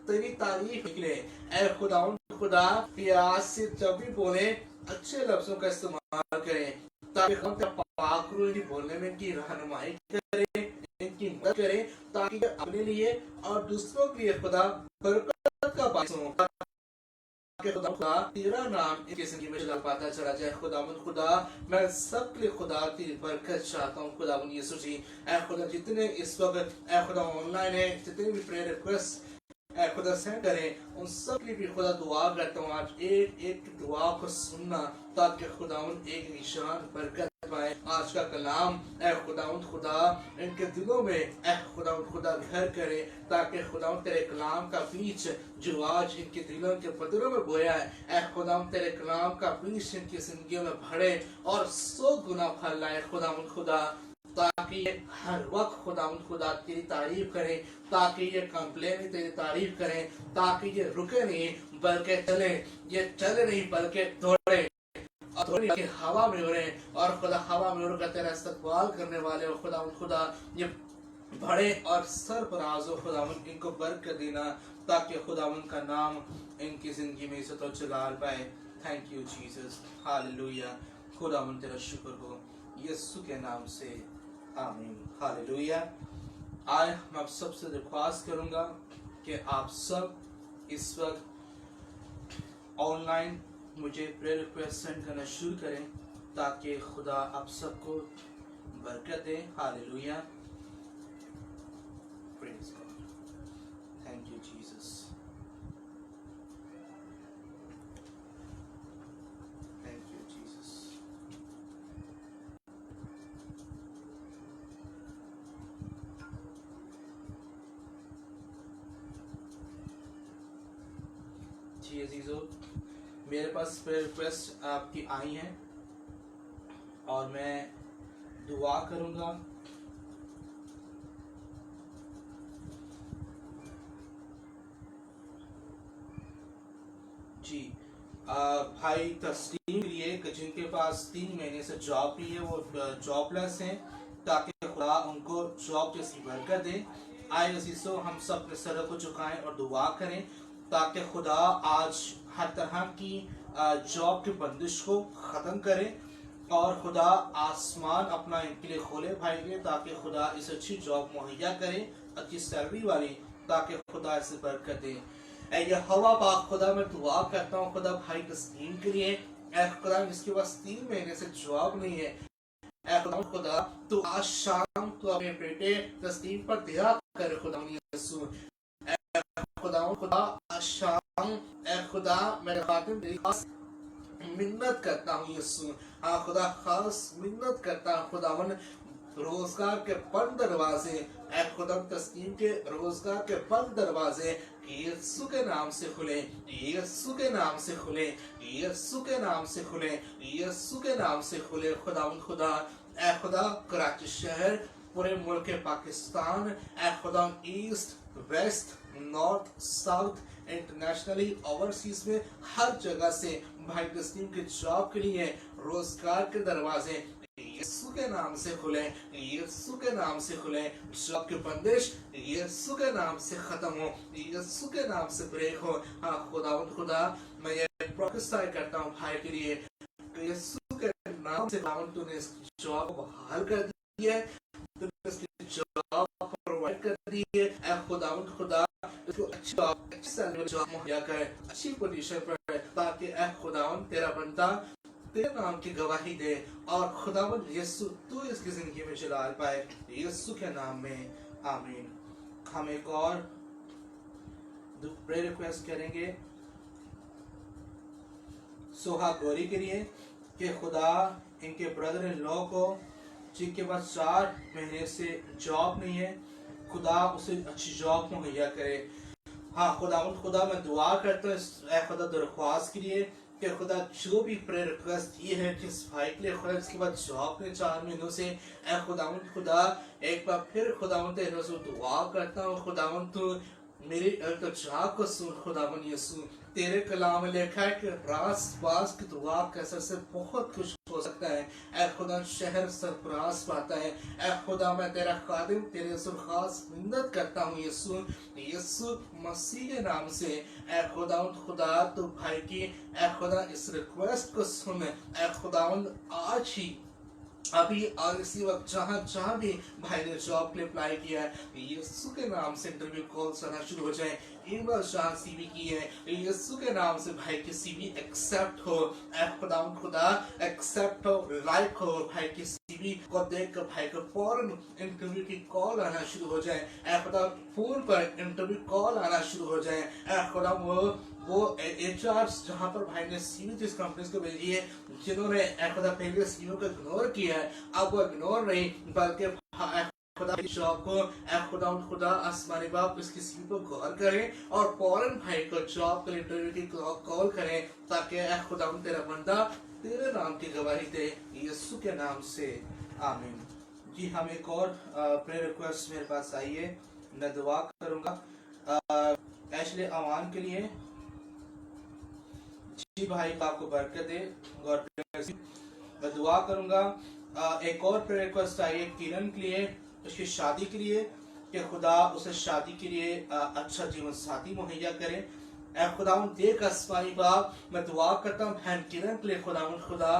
तेरी तारीफ निकले। ऐ खुदा प्यास से जब भी बोले अच्छे लफ्जों का इस्तेमाल करें, ताकि हम पाक रूह की बोलने में इनकी रहनुमाई करें, इनकी मदद करें, ताकि अपने लिए और दूसरों के लिए खुदा बरकत का बायस हो। खुदा तेरा नाम इनकी जिंदगी में चला पाता चला जाए। खुदा मैं सब के लिए खुदा तेरी बरकत चाहता हूँ। खुदा यीशु जी, ऐ खुदा जितने इस वक्त ऐ खुदा ऑनलाइन है, जितने भी प्रेयर रिक्वेस्ट ऐ खुदा सेंड करें, उन सब के लिए भी खुदा दुआ करता हूँ आज एक एक दुआ को सुनना, ताकि खुदा एक निशान बरकत फरमाए। आज का कलाम ऐ खुदावंद खुदा इनके दिलों में ऐ खुदावंद खुदा घर करे, ताकि खुदावंद तेरे कलाम का बीज जो आज इनके दिलों के पदरों में बोया है, ऐ खुदावंद तेरे कलाम का बीज इनकी जिंदगियों में भरे और 100 गुना फल लाए खुदावंद खुदा, ताकि ये हर वक्त खुदावंद खुदा तेरी तारीफ करें, ताकि ये कंप्लेन तेरी तारीफ करें, ताकि ये रुके नहीं बल्कि चले, ये चले नहीं बल्कि दौड़े और थोड़ी कि हवा में उड़े, और खुदा हवा में उड़कर तेरा इस्तकबाल करने वाले हो खुदावंद खुदा, ये बड़े और सरफराज हो खुदावंद, इनको बरकत देना ताकि खुदावंद का नाम इनकी जिंदगी में इज्जत और जलाल पाए। Thank you Jesus, hallelujah. खुदावंद तेरा शुक्र हो यीशु के नाम से, आमीन, हालेलुया। आज मैं आप सबसे रिक्वेस्ट करूंगा कि आप सब इस वक्त ऑनलाइन मुझे प्रेयर रिक्वेस्ट सेंड करना शुरू करें, ताकि खुदा आप सबको बरकत दे। Hallelujah, praise God, thank you Jesus, thank you Jesus. जी अजीजों, मेरे पास प्रेयर रिक्वेस्ट आपकी आई हैं और मैं दुआ करूंगा। जी भाई तस्लीम के लिए कि जिनके पास 3 महीने से जॉब नहीं है, वो जॉबलेस हैं, ताकि खुदा उनको जॉब जैसी बरकत दे। आए अजीजों, हम सब अपने सर को झुकाएं और दुआ करें ताकि खुदा आज हर तरह की जॉब की बंदिश को ख़त्म करे और खुदा आसमान अपना इनके लिए खोले भाई के, ताकि खुदा इस अच्छी जॉब मुहैया करे, अच्छी सैलरी वाली, ताकि खुदा इसे बरकत दे। ये हवा पाक खुदा मैं दुआ करता हूँ खुदा भाई तस्लीम के लिए, ऐ खुदा इसके पास 3 महीने से जॉब नहीं है, ऐ खुदा तू आज शाम तू अपने बेटे तस्लीम पर दया कर खुदा यीशु, खुदा आज शाम ऐ खुदा मेरे खातिम तेरी खास मिन्नत करता हूँ यीशु, हाँ खुदा खास मिन्नत करता हूँ खुदावन, रोजगार के बंद दरवाजे ऐ खुदा तस्लीम के रोजगार के बंद दरवाजे यीशु के नाम से खुले, यीशु के नाम से खुले, यीशु के नाम से खुले, यीशु के नाम से खुले। खुदावन खुदा ऐ खुदा कराची शहर, पूरे मुल्क पाकिस्तान, ऐ खुदा east west north south internationally overseas में हर जगह से भाई तस्लीम के जॉब के लिए रोजगार के दरवाजे यीशु के नाम से खुले, यीशु के नाम से खुले, जॉब की बंदिश यीशु के नाम से खत्म हो, यीशु के नाम से ब्रेक हो। हाँ खुदावंद खुदा मैं ये प्रोफेसाई करता हूँ भाई के लिए, यीशु के नाम से खुदावंद तूने इस जॉब को बहाल कर दिया है, तूने इसकी जॉब प्रोवाइड कर दी है। ऐ खुदावंद खुदा इसको अच्छी जॉब मुहैया करे, अच्छी पोजीशन पर, ताकि ऐ खुदावंद तेरा बंदा तेरे नाम की गवाही दे और खुदावंद यीशु तू इसकी जिंदगी में जलाल पाए, यीशु के नाम में, आमीन। हम एक और प्रेयर रिक्वेस्ट करेंगे सोहा गौरी के लिए कि खुदा इनके ब्रदर इन लॉ को जिनके पास 4 महीने से जॉब नहीं है, खुदा उसे अच्छी जॉब मुहैया करे। हाँ खुदावंद खुदा मैं दुआ करता हूँ खुदा दरख्वास्त के लिए कि खुदा जो भी प्रेयर रिक्वेस्ट ये है कि इस भाई के लिए खुदा इसके बाद जॉब ने 4 महीनों से, ऐ खुदावंद खुदा एक बार फिर खुदावंद तेरे से दुआ करता हूँ खुदावंद तू मेरी इल्तिजा को सुन खुदावंद यीशु, तेरे कलाम में लिखा है कि रास बास की दुआ के असर से बहुत कुछ हो सकता है। ऐ खुदा शहर सरफराज पाता है, ऐ खुदा मैं तेरा खादिम तेरे से खास मिन्नत करता हूँ यीशु, यीशु मसीह के नाम से, ऐ खुदावंद खुदा तू भाई की ऐ खुदा इस रिक्वेस्ट को सुन, ऐ खुदावंद आज ही अभी और इसी वक्त जहाँ जहाँ भी भाई ने जॉब के लिए अप्लाई किया है, यीशु के नाम से इंटरव्यू कॉल्स आना शुरू हो जाए। ईमेल जहाँ सीवी की है, यीशु के नाम से भाई की सीवी एक्सेप्ट हो, खुदा एक्सेप्ट हो, लाइक हो, भाई की सीवी टीवी को देख कर भाई को फौरन इंटरव्यू की कॉल आना शुरू हो जाए। ऐ खुदा फोन पर इंटरव्यू कॉल आना शुरू हो जाए। ऐ खुदा वो HR जहाँ पर भाई ने सीवी जिस कंपनीज को भेजी है, जिन्होंने ऐ खुदा पहले सीवी को इग्नोर किया है, अब वो इग्नोर नहीं बल्कि खुदा की जॉब को खुदा आसमानी बाप इसकी सीवी पर गौर करें और फौरन भाई को जॉब के इंटरव्यू की कॉल करें, ताकि खुदा तेरा बंदा तेरे नाम की गवाही दे, यीशु के नाम से आमीन। जी हम एक और प्रेयर रिक्वेस्ट मेरे पास आई है, मैं दुआ करूंगा एशले अवान के लिए। जी भाई आपको बरकत दे, गॉड ब्लेस यू। मैं दुआ करूंगा एक और प्रेयर रिक्वेस्ट आई है किरण के लिए, उसकी शादी के लिए, कि खुदा उसे शादी के लिए अच्छा जीवन साथी मुहैया करे। ऐ खुदावन देख आसमानी बाप, मैं दुआ करता हूँ बहन किरण के लिए खुदावन खुदा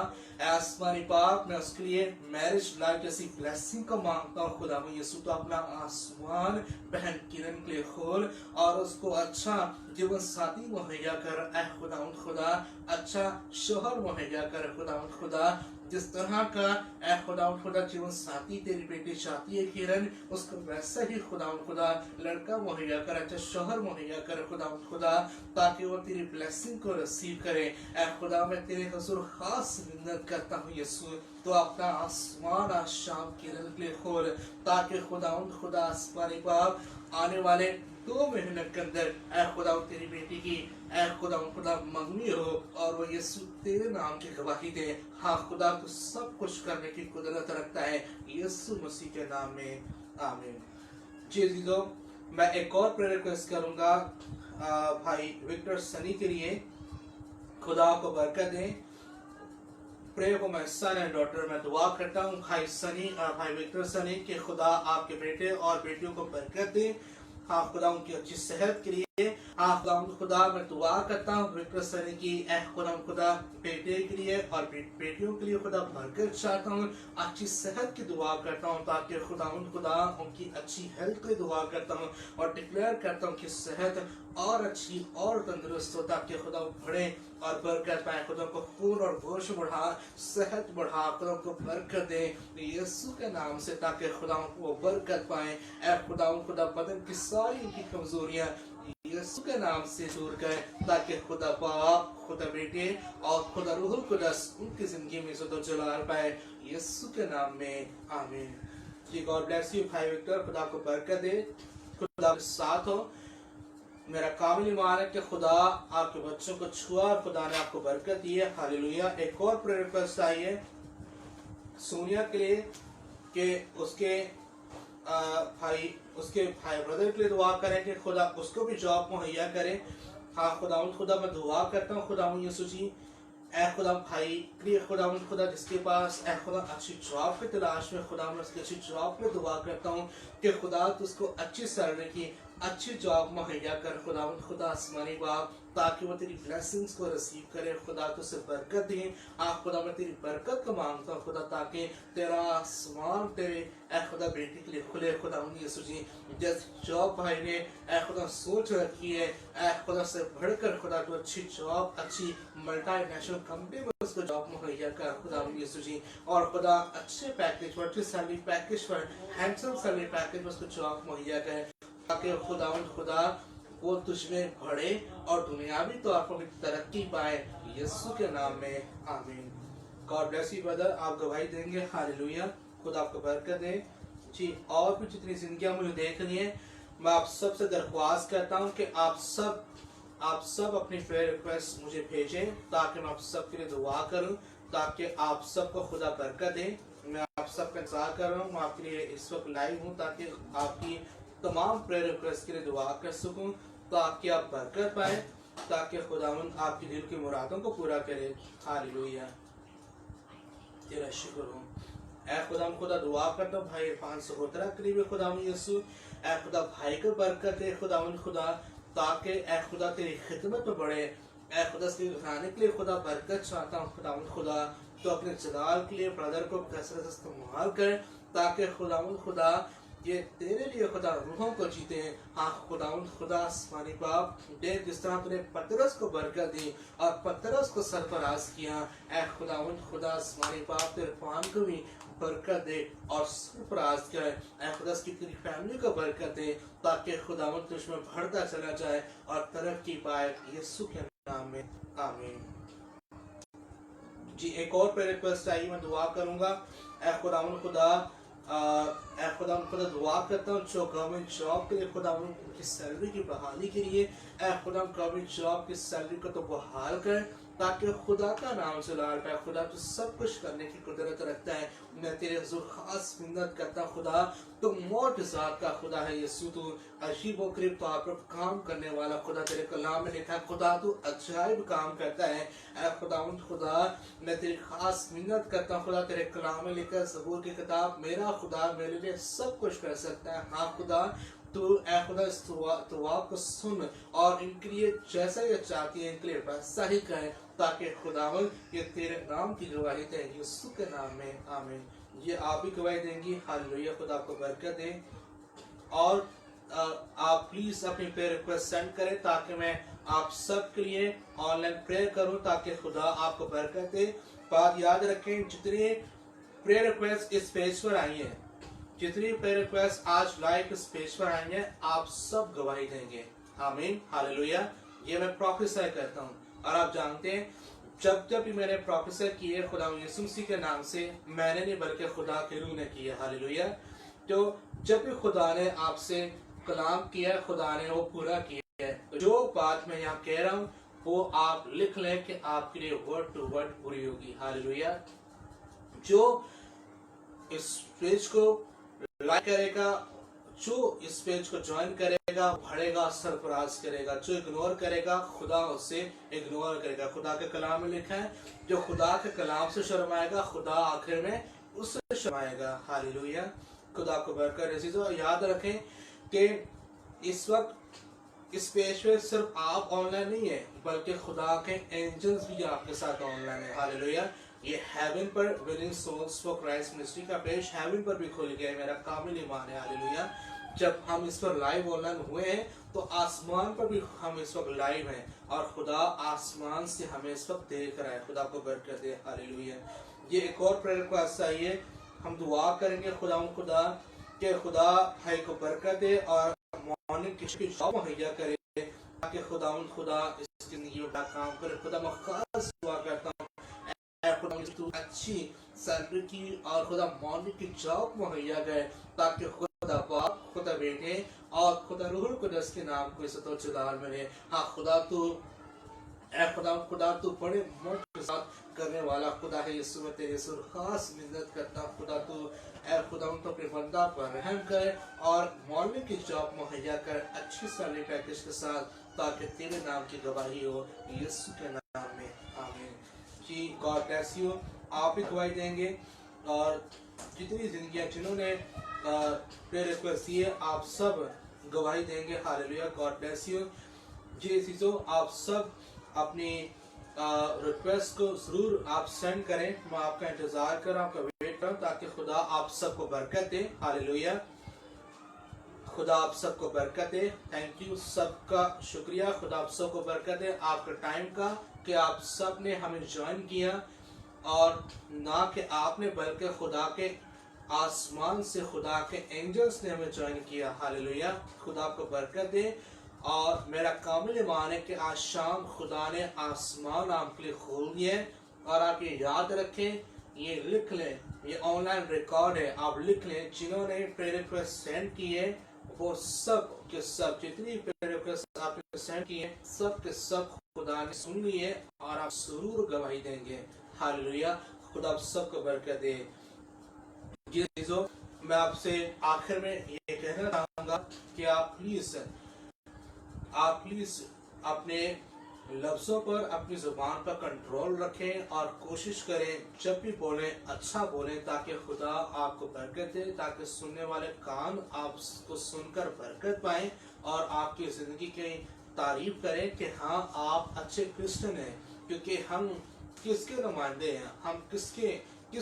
आसमानी बाप, मैं उसके लिए मैरिज लाइफ जैसी ब्लेसिंग को मांगता हूँ खुदावन यीशु। तो अपना आसमान बहन किरण के लिए खोल और उसको अच्छा जीवन साथी मुहैया कर। ऐ खुदावन खुदा अच्छा शोहर मुहैया कर खुदावन खुदा, जिस तरह का ऐ खुदावन खुदा जीवन साथी तेरी बेटी चाहती है किरण, उसको वैसा ही खुदावन खुदा लड़का मुहैया कर, अच्छा शोहर मुहैया कर खुदावन खुदा, ताकि वो तेरी ब्लेसिंग को रिसीव करे। ऐ खुदा मैं तेरे हुजूर खास मिन्नत करता हूँ यीशु, तो अपना आसमान आज शाम किरण के लिए खोल, ताकि खुदावन खुदा आसमानी बाप आने वाले 2 महीने के अंदर ऐ खुदा तेरी बेटी की ऐ खुदा मंगनी हो और वो यीशु तेरे नाम की गवाही दे। हाँ खुदा तो सब कुछ करने की कुदरत रखता है, यीशु मसीह के नाम में आमीन। जी जीजो मैं एक और प्रेयर रिक्वेस्ट करूंगा भाई विक्टर सनी के लिए, खुदा को बरकत दे। प्रे को मैं सन एंड डॉटर में दुआ करता हूँ भाई सनी भाई विक्टर सनी के खुदा आपके बेटे और बेटियों को बरकत दे। हाँ खुदा उनकी अच्छी सेहत के लिए, हाँ खुदा मैं दुआ करता हूँ विक्टर सनी की खुदा बेटे के लिए और बेटियों के लिए खुदा बरकत चाहता हूँ, अच्छी सेहत की दुआ करता हूँ, ताकि खुदा उनकी अच्छी हेल्थ की दुआ करता हूँ और डिक्लेयर करता हूँ कि सेहत और अच्छी और तंदुरुस्त हो, ताकि खुदा बढ़े और बरकत पाए। खुदा को खून और गोश बढ़ा, सेहत बढ़ा, खुदा को बरकत दे यीशु के नाम से, ताकि खुदा को बरकत पाए। ऐ खुदा बदन की सारी उनकी कमजोरियां यीशु के नाम से दूर करे, ताकि खुदा बाप खुदा बेटे और खुदा रूहुल कुदस उनकी जिंदगी में इज्जत और जलाल पाए, यीशु के नाम में आमीन। जी गॉड ब्लेस यू भाई विक्टर, खुदा को बरकत दे, खुदा के साथ हो। मेरा कामिल ईमान है कि खुदा आपके बच्चों को छुआ और खुदा ने आपको बरकत दी है, हालेलुया। एक और प्रेयर रिक्वेस्ट आई है सोनिया के लिए कि उसके भाई ब्रदर के लिए दुआ करें कि खुदा उसको भी जॉब मुहैया करे। हाँ खुदा मैं दुआ करता हूँ खुदा यीशु जी, ऐ खुदा भाई के लिए खुदा जिसके पास ऐ खुदा अच्छी जॉब की तलाश में, खुदा मैं उसकी अच्छी जॉब पे दुआ करता हूँ कि खुदा तो उसको अच्छी सैलरी की अच्छी जॉब मुहैया कर खुदा आसमानी बाप, ताकि वो तेरी ब्लेसिंग्स को रिसीव करे। खुदा तो उसे बरकत दे। खुदा मैं तेरी बरकत को मांगता हूँ खुदा, ताकि तेरा आसमान तेरे ऐ खुदा बेटी के लिए खुले। खुदा यीशु जी जिस जॉब भाई ने ऐ खुदा सोच रखी है, ऐ खुदा से बढ़कर खुदा को अच्छी जॉब, अच्छी मल्टीनेशनल कंपनी में उसको जॉब मुहैया कर खुदा यीशु जी, और खुदा अच्छे पैकेज पर, अच्छे सैलरी पैकेज पर, हैंडसम सैलरी पैकेज पर उसको जॉब मुहैया करे, ताकि खुदा वो तुझमें बढ़े और दुनियावी तौर पर भी तरक्की पाए, यीशु के नाम में आमीन। गॉड ब्लेस यू ब्रदर, आप गवाही देंगे, हालेलुया। खुदा आपको बरकत दे। जी और भी जितनी जिंदगियां मुझे देख रही हैं, मैं आप सब से दरख्वास्त करता हूं कि आप सब अपनी प्रेयर रिक्वेस्ट मुझे भेजें, ताकि मैं आप सब के लिए दुआ करूं, ताकि आप सबको खुदा बरकत दे। मैं आप सबका इंतजार कर रहा हूँ, मैं आपके लिए इस वक्त लाइव हूँ, ताकि आपकी तमाम प्रेयर रिक्वेस्ट के लिए दुआ कर सकूं, ताकि आप बरकत पाए, ताकि खुदावंद आपकी दिल की मुरादों को पूरा करे। हालेलुया, तेरा शुक्र हो। ऐ खुदा दुआ करता हूँ भाई इरफान सहोदरा के लिए भी खुदावंद यीशु, ऐ खुदा भाई को बरकत दे खुदावंद खुदा, ताकि ऐ खुदा तेरी खिदमत में बढ़े। ऐ खुदा से घराने के लिए खुदा बरकत चाहता हूँ खुदावंद खुदा, तो अपने जलाल के लिए ब्रदर को कसरत इस्तेमाल करें, ताकि खुदावंद खुदा یہ تیرے لیے خدا روحوں کو جیتے ہیں. ہاں خداوند خدا آسمانی باپ، دیکھ جس طرح تو نے پترس کو برکت دی اور پترس کو سرفراز کیا، اے خداوند خدا آسمانی باپ تیرے عرفان کو بھی برکت دے اور سرفراز کرے. اے خدا اس کی پوری فیملی کو برکت دے تاکہ خداوند تجھ میں بڑھتا چلا جائے اور ترقی پائے، یسوع کے نام میں آمین. جی ایک اور پریئر ریکویسٹ آئی، میں دعا کروں گا. اے خداوند خدا، اے خداوند خدا دعا کرتا ہوں جو گورنمنٹ جاب کے لیے خداوند ان کی سیلری کی بحالی کے لیے، اے خدا گورنمنٹ جاب کی سیلری کو تو بحال کر تاکہ خدا کا نام جلال پائے. خدا تو سب کچھ کرنے کی قدرت رکھتا ہے. میں تیرے حضور خاص منت کرتا ہوں خدا، تو معجزات کا خدا ہے یسوع، تو عجیب و غریب طور پر کام کرنے والا خدا. تیرے کلام میں لکھا ہے خدا تو عجائب کام کرتا ہے. اے خداوند خدا میں تیری خاص منت کرتا ہوں خدا، تیرے کلام میں لکھا ہے زبور کی کتاب، میرا خدا میرے لیے سب کچھ کر سکتا ہے. ہاں خدا تو اے خدا اس دعا کو سن اور ان کے لیے جیسا یہ چاہتی ہے ان کے لیے ویسا ہی کرے تاکہ خداوند یہ تیرے نام کی گواہی دے، یسوع کے نام میں آمین. یہ آپ ہی گواہی دیں گی. ہاللویہ. خدا کو برکت دے. اور آپ پلیز اپنی پریئر ریکویسٹ سینڈ کریں تاکہ میں آپ سب کے لیے آن لائن پریئر کروں تاکہ خدا آپ کو برکت دے. بات یاد رکھیں، جتنی پریئر ریکویسٹ اس پیج پر آئی ہیں، جتنی پریئر ریکویسٹ آج لائیو اس پیج پر آئی ہیں، آپ سب گواہی دیں گے. آمین. ہاللویہ. یہ میں پروفیسر کرتا ہوں اور آپ جانتے ہیں جب بھی میں نے پروفیسر کیے خدا یسوع مسیح کے نام سے، میں نے نہیں بلکہ خدا کے روح نے کیا. ہاللویہ. تو جب بھی خدا نے آپ سے کلام کیا، خدا نے وہ پورا کیا ہے. جو بات میں یہاں کہہ رہا ہوں وہ آپ لکھ لیں کہ آپ کے لیے ورڈ ٹو ورڈ پوری ہوگی. ہاللویہ. جو اس پیج کو لائک کرے گا، جو اس پیج کو جوائن کرے گا، بڑھے گا، سرفراز کرے گا. جو اگنور کرے گا خدا اسے اگنور کرے گا. خدا کے کلام میں لکھا ہے جو خدا کے کلام سے شرمائے گا خدا آخر میں اس سے شرمائے گا. ہاللویہ. خدا کو برکت رسید. یاد رکھیں کہ اس وقت اس پیج پہ صرف آپ آن لائن نہیں ہیں بلکہ خدا کے اینجلز بھی آپ کے ساتھ آن لائن ہیں. ہاللویہ. یہ ہیون پر winning souls for Christ ministry کا پیج ہیون پر بھی کھل گیا ہے. میرا کامل ایمان ہے. ہاللویہ. جب ہم اس پر لائیو آن لائن ہوئے ہیں تو آسمان پر بھی ہم اس وقت لائیو ہیں اور خدا آسمان سے ہمیں اس وقت دیکھ رہا ہے. خدا کو برکت دے. ہاللویہ. یہ ایک اور پریئر ریکویسٹ آئیے، ہم دعا کریں گے خدا کہ خدا بھائی کو برکت دے اور مارننگ کی جاب مہیا کرے تاکہ خدا اس زندگی میں بڑا کام کرے. خدا میں خاص دعا کرتا ہوں اے خدا تو اچھی سیلری کی اور خدا مارننگ کی جاب مہیا کرے تاکہ خدا باپ، خدا بیٹے اور خدا روح القدس کے نام کو عزت و جلال ملے. ہاں خدا تو اے خدا تو بڑے معجزات کرنے والا خدا ہے. یسوع میں تیرے سر خاص منت کرتا ہوں خدا تو اے خدا تو اپنے بندہ پر رحم کرے اور مارننگ کی جاب مہیا کر اچھی سیلری پیکج کے ساتھ تاکہ تیرے نام کی گواہی ہو. یسوع کے نام میں آمین. جی گاڈ بلیس یو. آپ بھی گواہی دیں گے اور جتنی زندگیاں جنہوں نے پریئر ریکویسٹ دیے آپ سب گواہی دیں گے. ہاللویہ. God bless you. جی عزیزو، آپ سب اپنی ریکویسٹ کو ضرور آپ سینڈ کریں. میں آپ کا انتظار کر رہا ہوں، آپ کا ویٹ کر رہا ہوں تاکہ خدا آپ سب کو برکت دے. ہاللویہ. خدا آپ سب کو برکت دے. تھینک یو، سب کا شکریہ. خدا آپ سب کو برکت دے آپ کے ٹائم کا کہ آپ سب نے ہمیں جوائن کیا، اور نہ کہ آپ نے بلکہ خدا کے آسمان سے خدا کے اینجلز نے ہمیں جوائن کیا. ہاللویہ. خدا آپ کو برکت دے. اور میرا کامل ایمان ہے کہ آج شام خدا نے آسمان آپ کے لیے کھول دیا ہے. اور آپ یہ یاد رکھیں، یہ لکھ لیں، یہ آن لائن ریکارڈ ہے، آپ لکھ لیں جنہوں نے پریئر ریکویسٹ سینڈ کی ہے وہ سب کے سب، جتنی پریئر ریکویسٹ آپ نے سینڈ کی ہے سب کے سب خدا نے سن لی ہے اور آپ ضرور گواہی دیں گے. ہاللویہ. خدا آپ سب کو برکت دے. جی عزیزو، میں آپ سے آخر میں یہ کہنا چاہوں گا کہ آپ پلیز اپنے لفظوں پر، اپنی زبان پر کنٹرول رکھیں اور کوشش کریں جب بھی بولیں اچھا بولیں تاکہ خدا آپ کو برکت دے، تاکہ سننے والے کان آپ کو سن کر برکت پائیں اور آپ کی زندگی کی تعریف کریں کہ ہاں آپ اچھے کرسچن ہیں. کیونکہ ہم کس کے نمائندے ہیں، ہم کس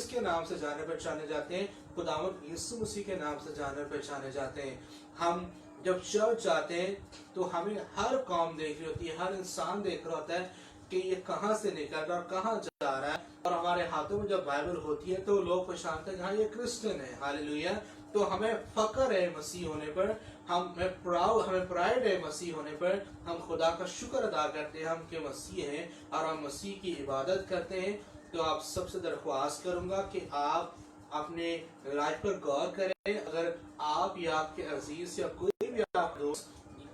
کے نام سے جانے پہچانے جاتے ہیں؟ खुदावंद यीशु मसीह के नाम से जाने पहचाने जाते हैं। हम जब चर्च जाते हैं तो हमें हर कौम देख रही होती है, हर इंसान देख रहा होता है कि ये कहाँ से निकल रहा है और कहाँ जा रहा है। और हमारे हाथों में जब बाइबल होती है तो लोग पहचानते हैं हाँ ये क्रिश्चियन है। हालेलुया। तो हमें फक्र है मसीह होने पर, हमें प्राइड है मसीह होने पर। हम खुदा का शुक्र अदा करते हैं हम के मसीह हैं और हम मसीह की इबादत करते हैं। तो आप सबसे दरख्वास्त करूंगा कि आप अपने लाइफ पर गौर करें। अगर आप या आपके अजीज या कोई भी आपका दोस्त,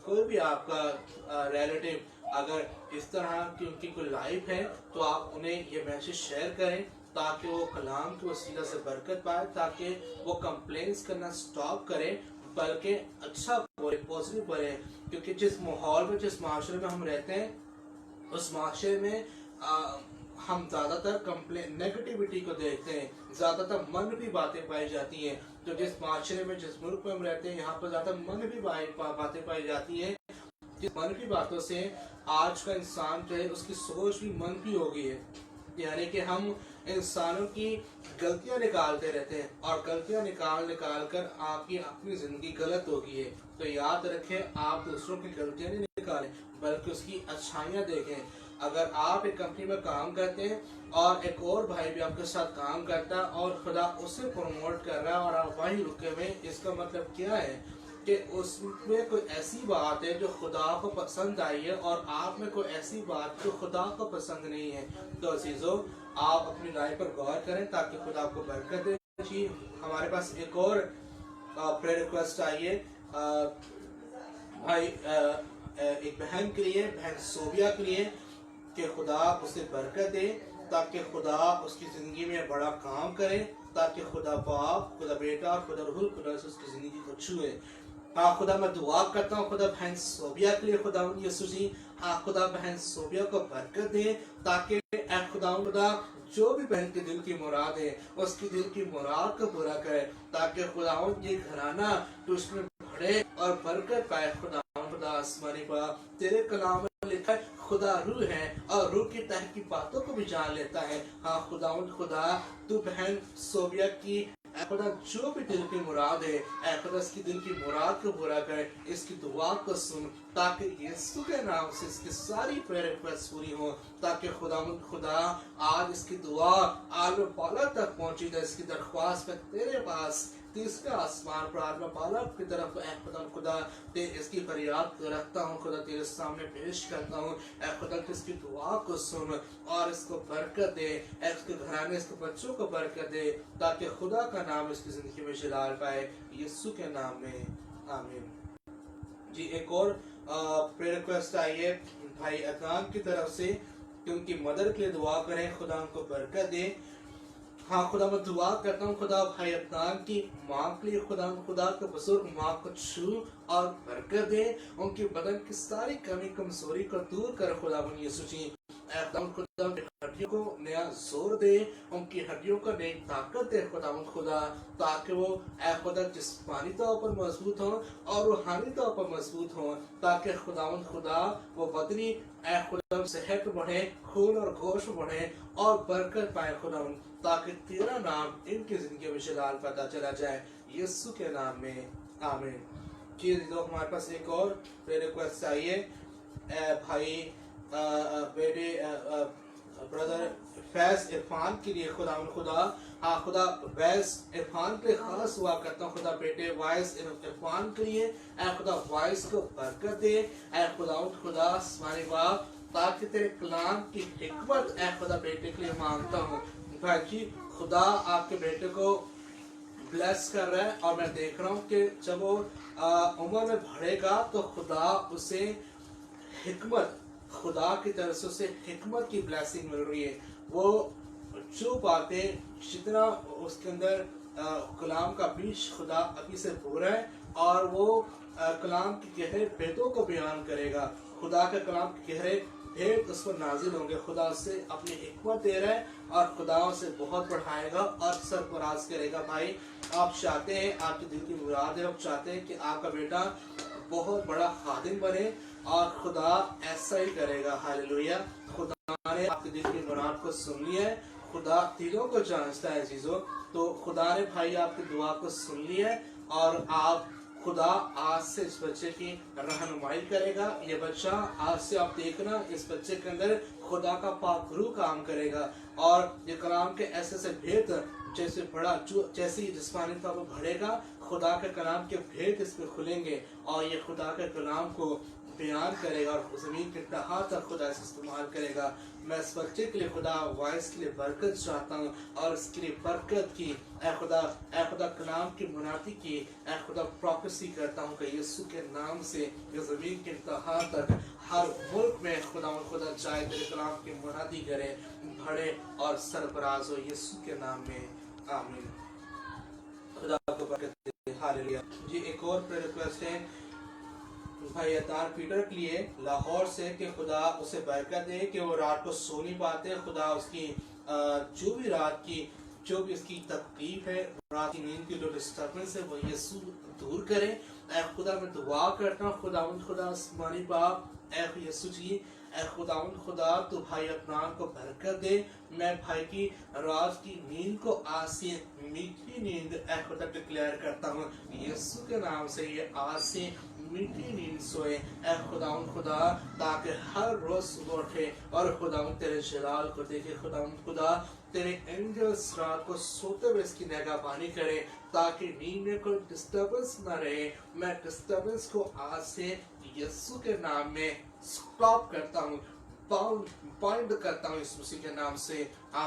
कोई भी आपका रिलेटिव अगर इस तरह की उनकी कोई लाइफ है तो आप उन्हें ये मैसेज शेयर करें ताकि वो कलाम के वसीला से बरकत पाए, ताकि वो कंप्लेंट्स करना स्टॉप करें बल्कि अच्छा बोले, पॉजिटिव बोले। क्योंकि जिस माहौल में, जिस माशरे में हम रहते हैं उस माशरे में हम ज्यादातर कंप्लेन नेगेटिविटी को देखते हैं, ज्यादातर मनफी बातें पाई जाती हैं। तो जिस माशरे में, जिस मुल्क में हम रहते हैं यहाँ पर ज्यादातर मनफी बातें पाई जाती हैं। जिस मनफी बातों से आज का इंसान जो है उसकी सोच भी मनफी हो गई है। यानी कि हम इंसानों की गलतियां निकालते रहते हैं और गलतियां निकाल कर आपकी अपनी जिंदगी गलत हो गई है। तो याद रखें, आप दूसरों की गलतियां नहीं निकालें बल्कि उसकी अच्छाइयां देखें। अगर आप एक कंपनी में काम करते हैं और एक और भाई भी आपके साथ काम करता है और खुदा उसे प्रमोट कर रहा है और आप वहीं रुके हुए, इसका मतलब क्या है कि उसमें कोई ऐसी बात है जो खुदा को पसंद आई है और आप में कोई ऐसी बात जो खुदा को पसंद नहीं है। तो अजीजों, आप अपनी लाइफ पर गौर करें ताकि खुदा आपको बरकत दे। जी, हमारे पास एक और प्रेयर रिक्वेस्ट आई है भाई एक बहन के लिए, बहन सोबिया के लिए, कि खुदा उसे बरकत दे ताकि खुदा उसकी जिंदगी में बड़ा काम करे, ताकि खुदा बाप, खुदा बेटा, खुदा रूहुल कुद्दूस उसकी जिंदगी को छुए। हाँ खुदा, मैं दुआ करता हूँ खुदा बहन सोबिया के लिए। खुदा यीशु जी, हाँ खुदा बहन सोबिया को बरकत दे ताकि खुदा जो भी बहन के दिल की मुराद है उसकी दिल की मुराद को पूरा करे, ताकि खुदा ये घराना तो उसमें बढ़े और बरकत पाए। खुदा आसमानी बाप, तेरे कलाम में लिखा है खुदा रूह है और रूह की तह की बातों को भी जान लेता है। हाँ खुदा तू बहन सोबिया की खुदा जो भी दिल की मुराद है खुदा इसकी दिल की मुराद को पूरा करे, इसकी दुआ को सुन ताकि यीशु के नाम से इसकी सारी प्रेयर रिक्वेस्ट पूरी हो, ताकि खुदा आज इसकी दुआ आलम पाला तक पहुंची जाए। इसकी दरख्वास्त में तेरे पास तीसरे आसमान पर आलम पाला की तरफ खुदा ते इसकी फरियाद रखता हूँ, खुदा तेरे सामने पेश करता हूँ। खुदा इसकी दुआ को सुन और इसको बरकत दे, इसके घराने, इसके बच्चों को बरकत दे, ताकि खुदा का नाम इसकी जिंदगी में जलाल पाए, यीशु के नाम में, आमीन। जी, एक और प्रेयर रिक्वेस्ट आई है भाई अदनान की तरफ से कि उनकी मदर के लिए दुआ करें, खुदा उनको बरकत दे। हाँ खुदा, मैं दुआ करता हूँ खुदा भाई अदनान की माँ के लिए, खुदा के बुजुर्ग माँ को छू और बरकत दे, उनकी बदन की सारी कमी कमजोरी को दूर कर खुदा यीशु जी। खुदा हड्डियों को नया जोर दे, उनकी हड्डियों को नई ताकत दे खुदा, ताकि वो खुदा जिस्मानी तौर पर मजबूत हो और रूहानी तौर पर मजबूत हो, ताकि खुदा वो बदनी खुदा सेहत बढ़े, खून और गोश्त बढ़े और बरकत पाए खुदा, ताकि तेरा नाम इनकी जिंदगी में जलाल पता चला जाए, यीशु के नाम में, आमीन। जी तो हमारे पास एक और प्रेयर रिक्वेस्ट चाहिए भाई बेटे ब्रदर फैज इरफान के लिए। खुदा हाँ खुदा वैस इरफान के लिए खास दुआ करता हूँ, खुदा बेटे वाइस इरफान के लिए खुदा वाइस को बरकत दे खुदा आसमानी बाप, ताकि तेरे कलाम की हिकमत खुदा बेटे के लिए मांगता हूँ। भाई जी, खुदा आपके बेटे को ब्लेस कर रहा है और मैं देख रहा हूँ कि जब वो उम्र में बढ़ेगा तो खुदा उसे हिकमत, खुदा की तरफ से उसे हिकमत की ब्लेसिंग मिल रही है। वो जो बातें जितना उसके अंदर कलाम का बीज खुदा अभी से बो रहा है और वो कलाम के गहरे भेदों को बयान करेगा। खुदा के कलाम के गहरे भेद उस पर नाजिल होंगे। खुदा उससे अपनी हिकमत दे रहा है और खुदा उसे बहुत बढ़ाएगा और सरफराज करेगा। भाई, आप चाहते हैं, आपके दिल की मुराद है, आप चाहते हैं कि आपका बेटा बहुत बड़ा खादिम बने और खुदा ऐसा ही करेगा। हालेलुया। खुदा ने आपके दिल की मुराद को सुन लिया है, खुदा दिलों को जानता है अजीजों। तो खुदा ने भाई आपकी दुआ को सुन लिया है और आप खुदा आज से इस बच्चे की रहनुमाई करेगा। ये बच्चा आज से आप देखना इस बच्चे के अंदर खुदा का पाक रूह काम करेगा और ये कलाम के ऐसे से भेद जैसे बड़ा जैसे ही जिस्मानी तौर पर बढ़ेगा खुदा के कलाम के भेद इसमें खुलेंगे और ये खुदा के कलाम को बयान करेगा और ज़मीन के तहा तक खुदा इसे इस्तेमाल करेगा। मैं इस बच्चे के लिए खुदा वॉइस के लिए बरकत चाहता हूँ और इसके लिए बरकत की ऐ खुदा कलाम की मुनादी की ऐ खुदा प्रोफेसी करता हूँ कि यीशु के नाम से ये ज़मीन के तहा तक हर मुल्क में खुदा जाए तेरे कलाम की मुनादी करे बढ़े और सरफराज हो यीशु के नाम में आमीन। खुदा को बरकत दे। हालेलुया। जी एक और प्रेयर रिक्वेस्ट है भाई अतार पीटर के लिए लाहौर से कि खुदा उसे बरकत दे कि वो रात को सो नहीं पाते। खुदा उसकी जो भी रात की जो भी उसकी तकलीफ है रात की नींद की जो डिस्टर्बेंस है वो यीशु दूर करे। ऐ खुदा मैं दुआ करता हूँ खुदा आसमानी बाप ऐ यीशु जी ऐ खुदा तो भाई अपना को बरकत दे। मैं भाई की रात की नींद को आज से मीठी नींद ऐ खुदा डिक्लेयर करता हूँ यीशु के नाम से। ये आज से मीठी नींद सोए ऐ खुदा ताकि हर रोज सुबह उठे और खुदा तेरे जलाल को देखे। खुदा तेरे एंजल्स रात को सोते हुए इसकी निगहबानी करे ताकि नींद में कोई डिस्टर्बेंस ना रहे। मैं डिस्टर्बेंस को आज से यीशु के नाम में स्टॉप करता हूँ बाइंड करता हूँ यीशु मसीह के नाम से।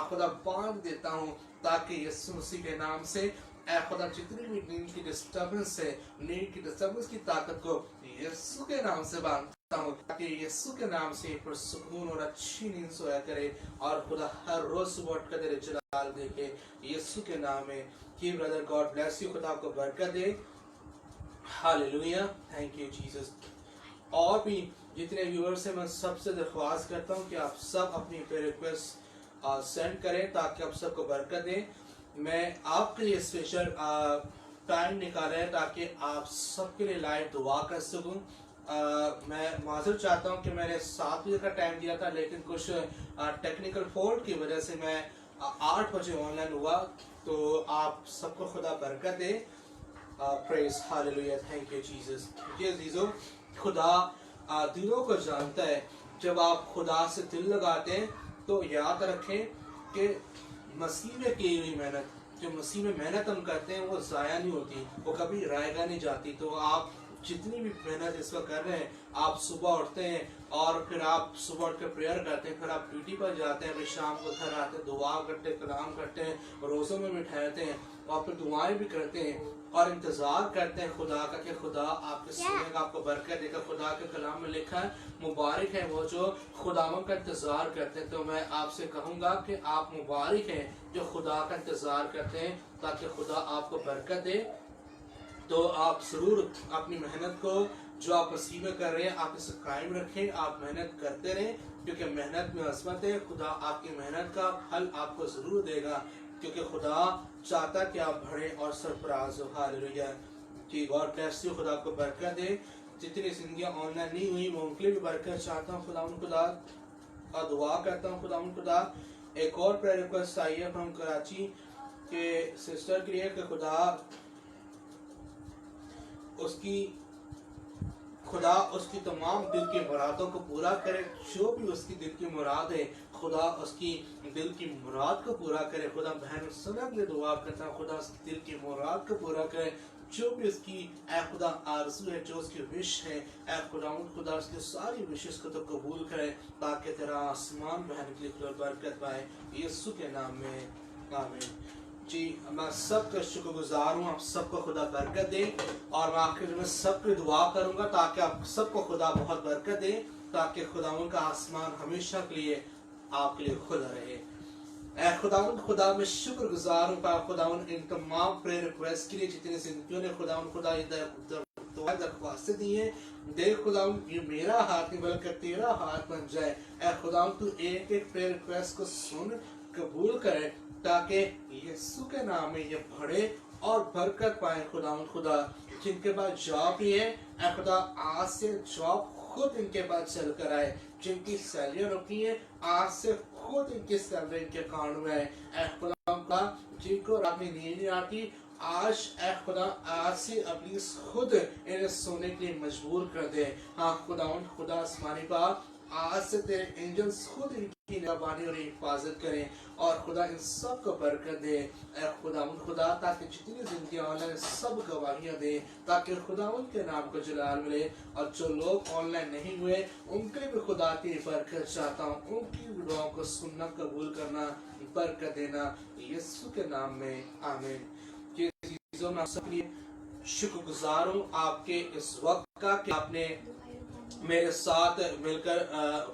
खुदा बांध देता हूँ ताकि यीशु मसीह के नाम से ऐ खुदा जितनी भी नींद की डिस्टर्बेंस है नींद की डिस्टर्बेंस की ताकत को यीशु के नाम से बांधता हूँ ताकि यीशु के नाम से पुरसुकून और अच्छी नींद सोया करे और खुदा हर रोज सुबह उठकर तेरे जलाल देखे यीशु के नाम में। कि ब्रदर गॉड ब्लेस यू। खुदा आपको बरकत दे। हालेलुया। Thank you Jesus. और भी जितने व्यूअर्स हैं मैं सबसे दरख्वास्त करता हूँ कि आप सब अपनी रिक्वेस्ट सेंड करें ताकि आप सबको बरकत दें। मैं आपके लिए स्पेशल टाइम निकाला है ताकि आप सबके लिए लाइव दुआ कर सकूं। मैं माजूर चाहता हूं कि मैंने 7 बजे का टाइम दिया था लेकिन कुछ टेक्निकल फॉल्ट की वजह से मैं 8 बजे ऑनलाइन हुआ। तो आप सबको खुदा बरकत दे। Praise hallelujah. Thank you Jesus. ये अजीजों खुदा दिलों को जानता है। जब आप खुदा से दिल लगाते हैं तो याद रखें कि मसीह में की हुई मेहनत जो मसीह में मेहनत हम करते हैं वो ज़ाया नहीं होती, वो कभी रायगा नहीं जाती। तो आप जितनी भी मेहनत इस वक्त कर रहे हैं आप सुबह उठते हैं और फिर आप सुबह उठ कर प्रेयर करते हैं फिर आप ड्यूटी पर जाते हैं फिर शाम को घर आते हैं दुआ करते हैं कलाम करते हैं रोज़ों में भी ठहरते हैं और फिर दुआएं भी करते हैं और इंतज़ार करते हैं खुदा का कि खुदा आपके सुनेगा आपको बरकत देगा। खुदा के कलाम में लिखा है मुबारक है वो जो खुदावन का इंतज़ार करते हैं। तो मैं आपसे कहूँगा कि आप मुबारक हैं जो खुदा का इंतज़ार करते हैं ताकि खुदा आपको बरकत दे। तो आप ज़रूर अपनी मेहनत को जो आप मसीह में कर रहे हैं आप इसे कायम रखें। आप मेहनत करते रहें क्योंकि मेहनत में अज़मत है। खुदा आपकी मेहनत का फल आपको ज़रूर देगा क्योंकि खुदा चाहता कि आप बढ़े और सरफराज हो। हालेलुया। कि गॉड ब्लेस यू। खुदा आपको बरकत दे। जितनी जिंदगियां ऑनलाइन नहीं हुई मैं उनके लिए भी बरकत चाहता हूँ। खुदा दुआ करता हूँ खुदा। एक और प्रेयर रिक्वेस्ट आई है फ्रॉम कराची के सिस्टर के लिए कि खुदा उसकी तमाम दिल की मुरादों को पूरा करे। जो भी उसकी दिल की मुराद है खुदा उसकी दिल की मुराद को पूरा करे। खुदा बहन सनत में दुआ करता हूँ खुदा उसकी दिल की मुराद को पूरा करे। जो भी उसकी ऐ खुदा आरज़ू है जो उसकी विश है ऐ खुदा उसकी सारी विशेष को तो कबूल करे ताकि तेरा आसमान बहन के लिए बरकत पाए यीशु के नाम में आमीन। जी मैं सबका शुक्रगुजार हूँ। आप सबको खुदा बरकत दे और मैं आखिर में सबकी दुआ करूँगा ताकि आप सबको खुदा बहुत बरकत दे ताकि खुदा उनका आसमान हमेशा के लिए आपके लिए खुला रहे। ऐ खुदा मैं शुक्रगुजार हूँ खुदा इन तमाम प्रेयर रिक्वेस्ट के लिए जितने जिंदगियों ने खुदा दुआ दरख्वास्तें दी हैं। देख खुदा ये मेरा हाथ नहीं बल्कि तेरा हाथ बन जाए। ऐ खुदा तू एक एक प्रेयर रिक्वेस्ट को सुन कबूल करे ताकि यीशु के नाम में ये बढ़े और बरकत पाए। खुदा जिनके पास जॉब ही है खुदा आज से जॉब खुद इनके पास चल कर आए جن کی سیلریاں رکی ہیں آج سے خود ان کی سیلری ان کے اکاؤنٹ میں ہے. اے خدا جن کو رات میں نیند نہیں آتی آج اے خدا آج سے ابلیس خود انہیں سونے کے لیے مجبور کر دے. ہاں خدا آسمانی پاک آج سے تیرے انجلز خود ان کی نگہبانی اور حفاظت کریں اور خدا ان سب کو برکت دے. اے خدا تاکہ جتنی زندگیاں آن لائن سب گواہیاں دے تاکہ خدا ان کے نام کو جلال ملے. اور جو لوگ آن لائن نہیں ہوئے ان کے بھی خدا کی برکت چاہتا ہوں, ان کی دعاؤں کو سننا قبول کرنا برکت دینا یسوع کے نام میں آمین. میں آپ سب کے لیے شکر گزار ہوں آپ کے اس وقت کا کہ آپ نے میرے ساتھ مل کر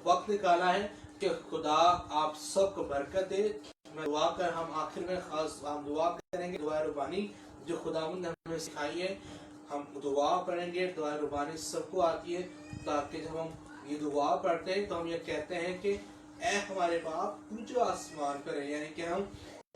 وقت نکالا ہے کہ خدا آپ سب کو برکت دے. میں دعا کر ہم آخر میں خاص ہم دعا کریں گے دعا ربانی جو خداوند نے ہمیں سکھائی ہے. ہم دعا پڑھیں گے. دعا ربانی سب کو آتی ہے تاکہ جب ہم یہ دعا پڑھتے ہیں تو ہم یہ کہتے ہیں کہ اے ہمارے باپ تو جو آسمان پر ہے, یعنی کہ ہم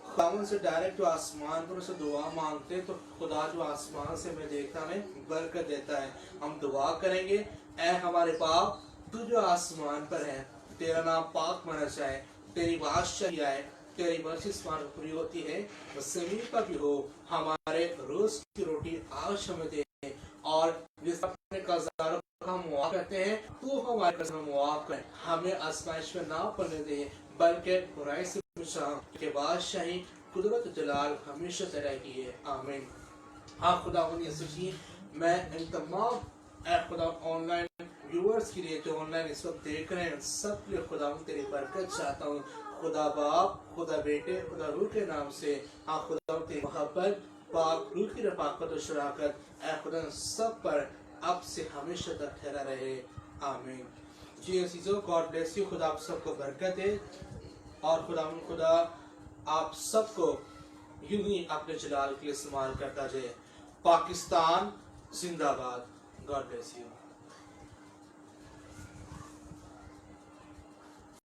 خداوند سے ڈائریکٹ جو آسمان پر اسے دعا مانگتے تو خدا جو آسمان سے ہمیں دیکھتا ہمیں برکت دیتا ہے. ہم دعا کریں گے اے ہمارے باپ تو جو آسمان پر ہے تیرا نام پاک مانا جائے, تیری بادشاہی آئے, تیری مرضی آسمان پر پوری ہوتی ہے زمین پر بھی ہو. ہمارے روز کی روٹی آج ہمیں دے اور جس اپنے قرضداروں کو ہم معاف کرتے ہیں تو ہمارے قرض میں معاف کرے. ہمیں آزمائش میں نہ پڑنے دے بلکہ برائی سے بچا کہ بادشاہی قدرت جلال ہمیشہ تیرا ہی ہے. آمین. ہاں خداوند یسوع جی میں ان تمام اے خدا آن لائن ویورز کے لیے جو آن لائن اس وقت دیکھ رہے ہیں سب کے لیے خداوند تیری برکت چاہتا ہوں. خدا باپ, خدا بیٹے, خدا روح کے نام سے ہاں خداوند تیری محبت پاک روح کی رفاقت و شراکت اے خدا سب پر اب سے ہمیشہ تک ٹھہرا رہے. آمین. جی عزیزو, گاڈ بلیس یو. خدا آپ سب کو برکت دے اور خدا آپ سب کو یوں ہی اپنے جلال کے لیے استعمال کرتا جائے. پاکستان زندہ باد. God bless you.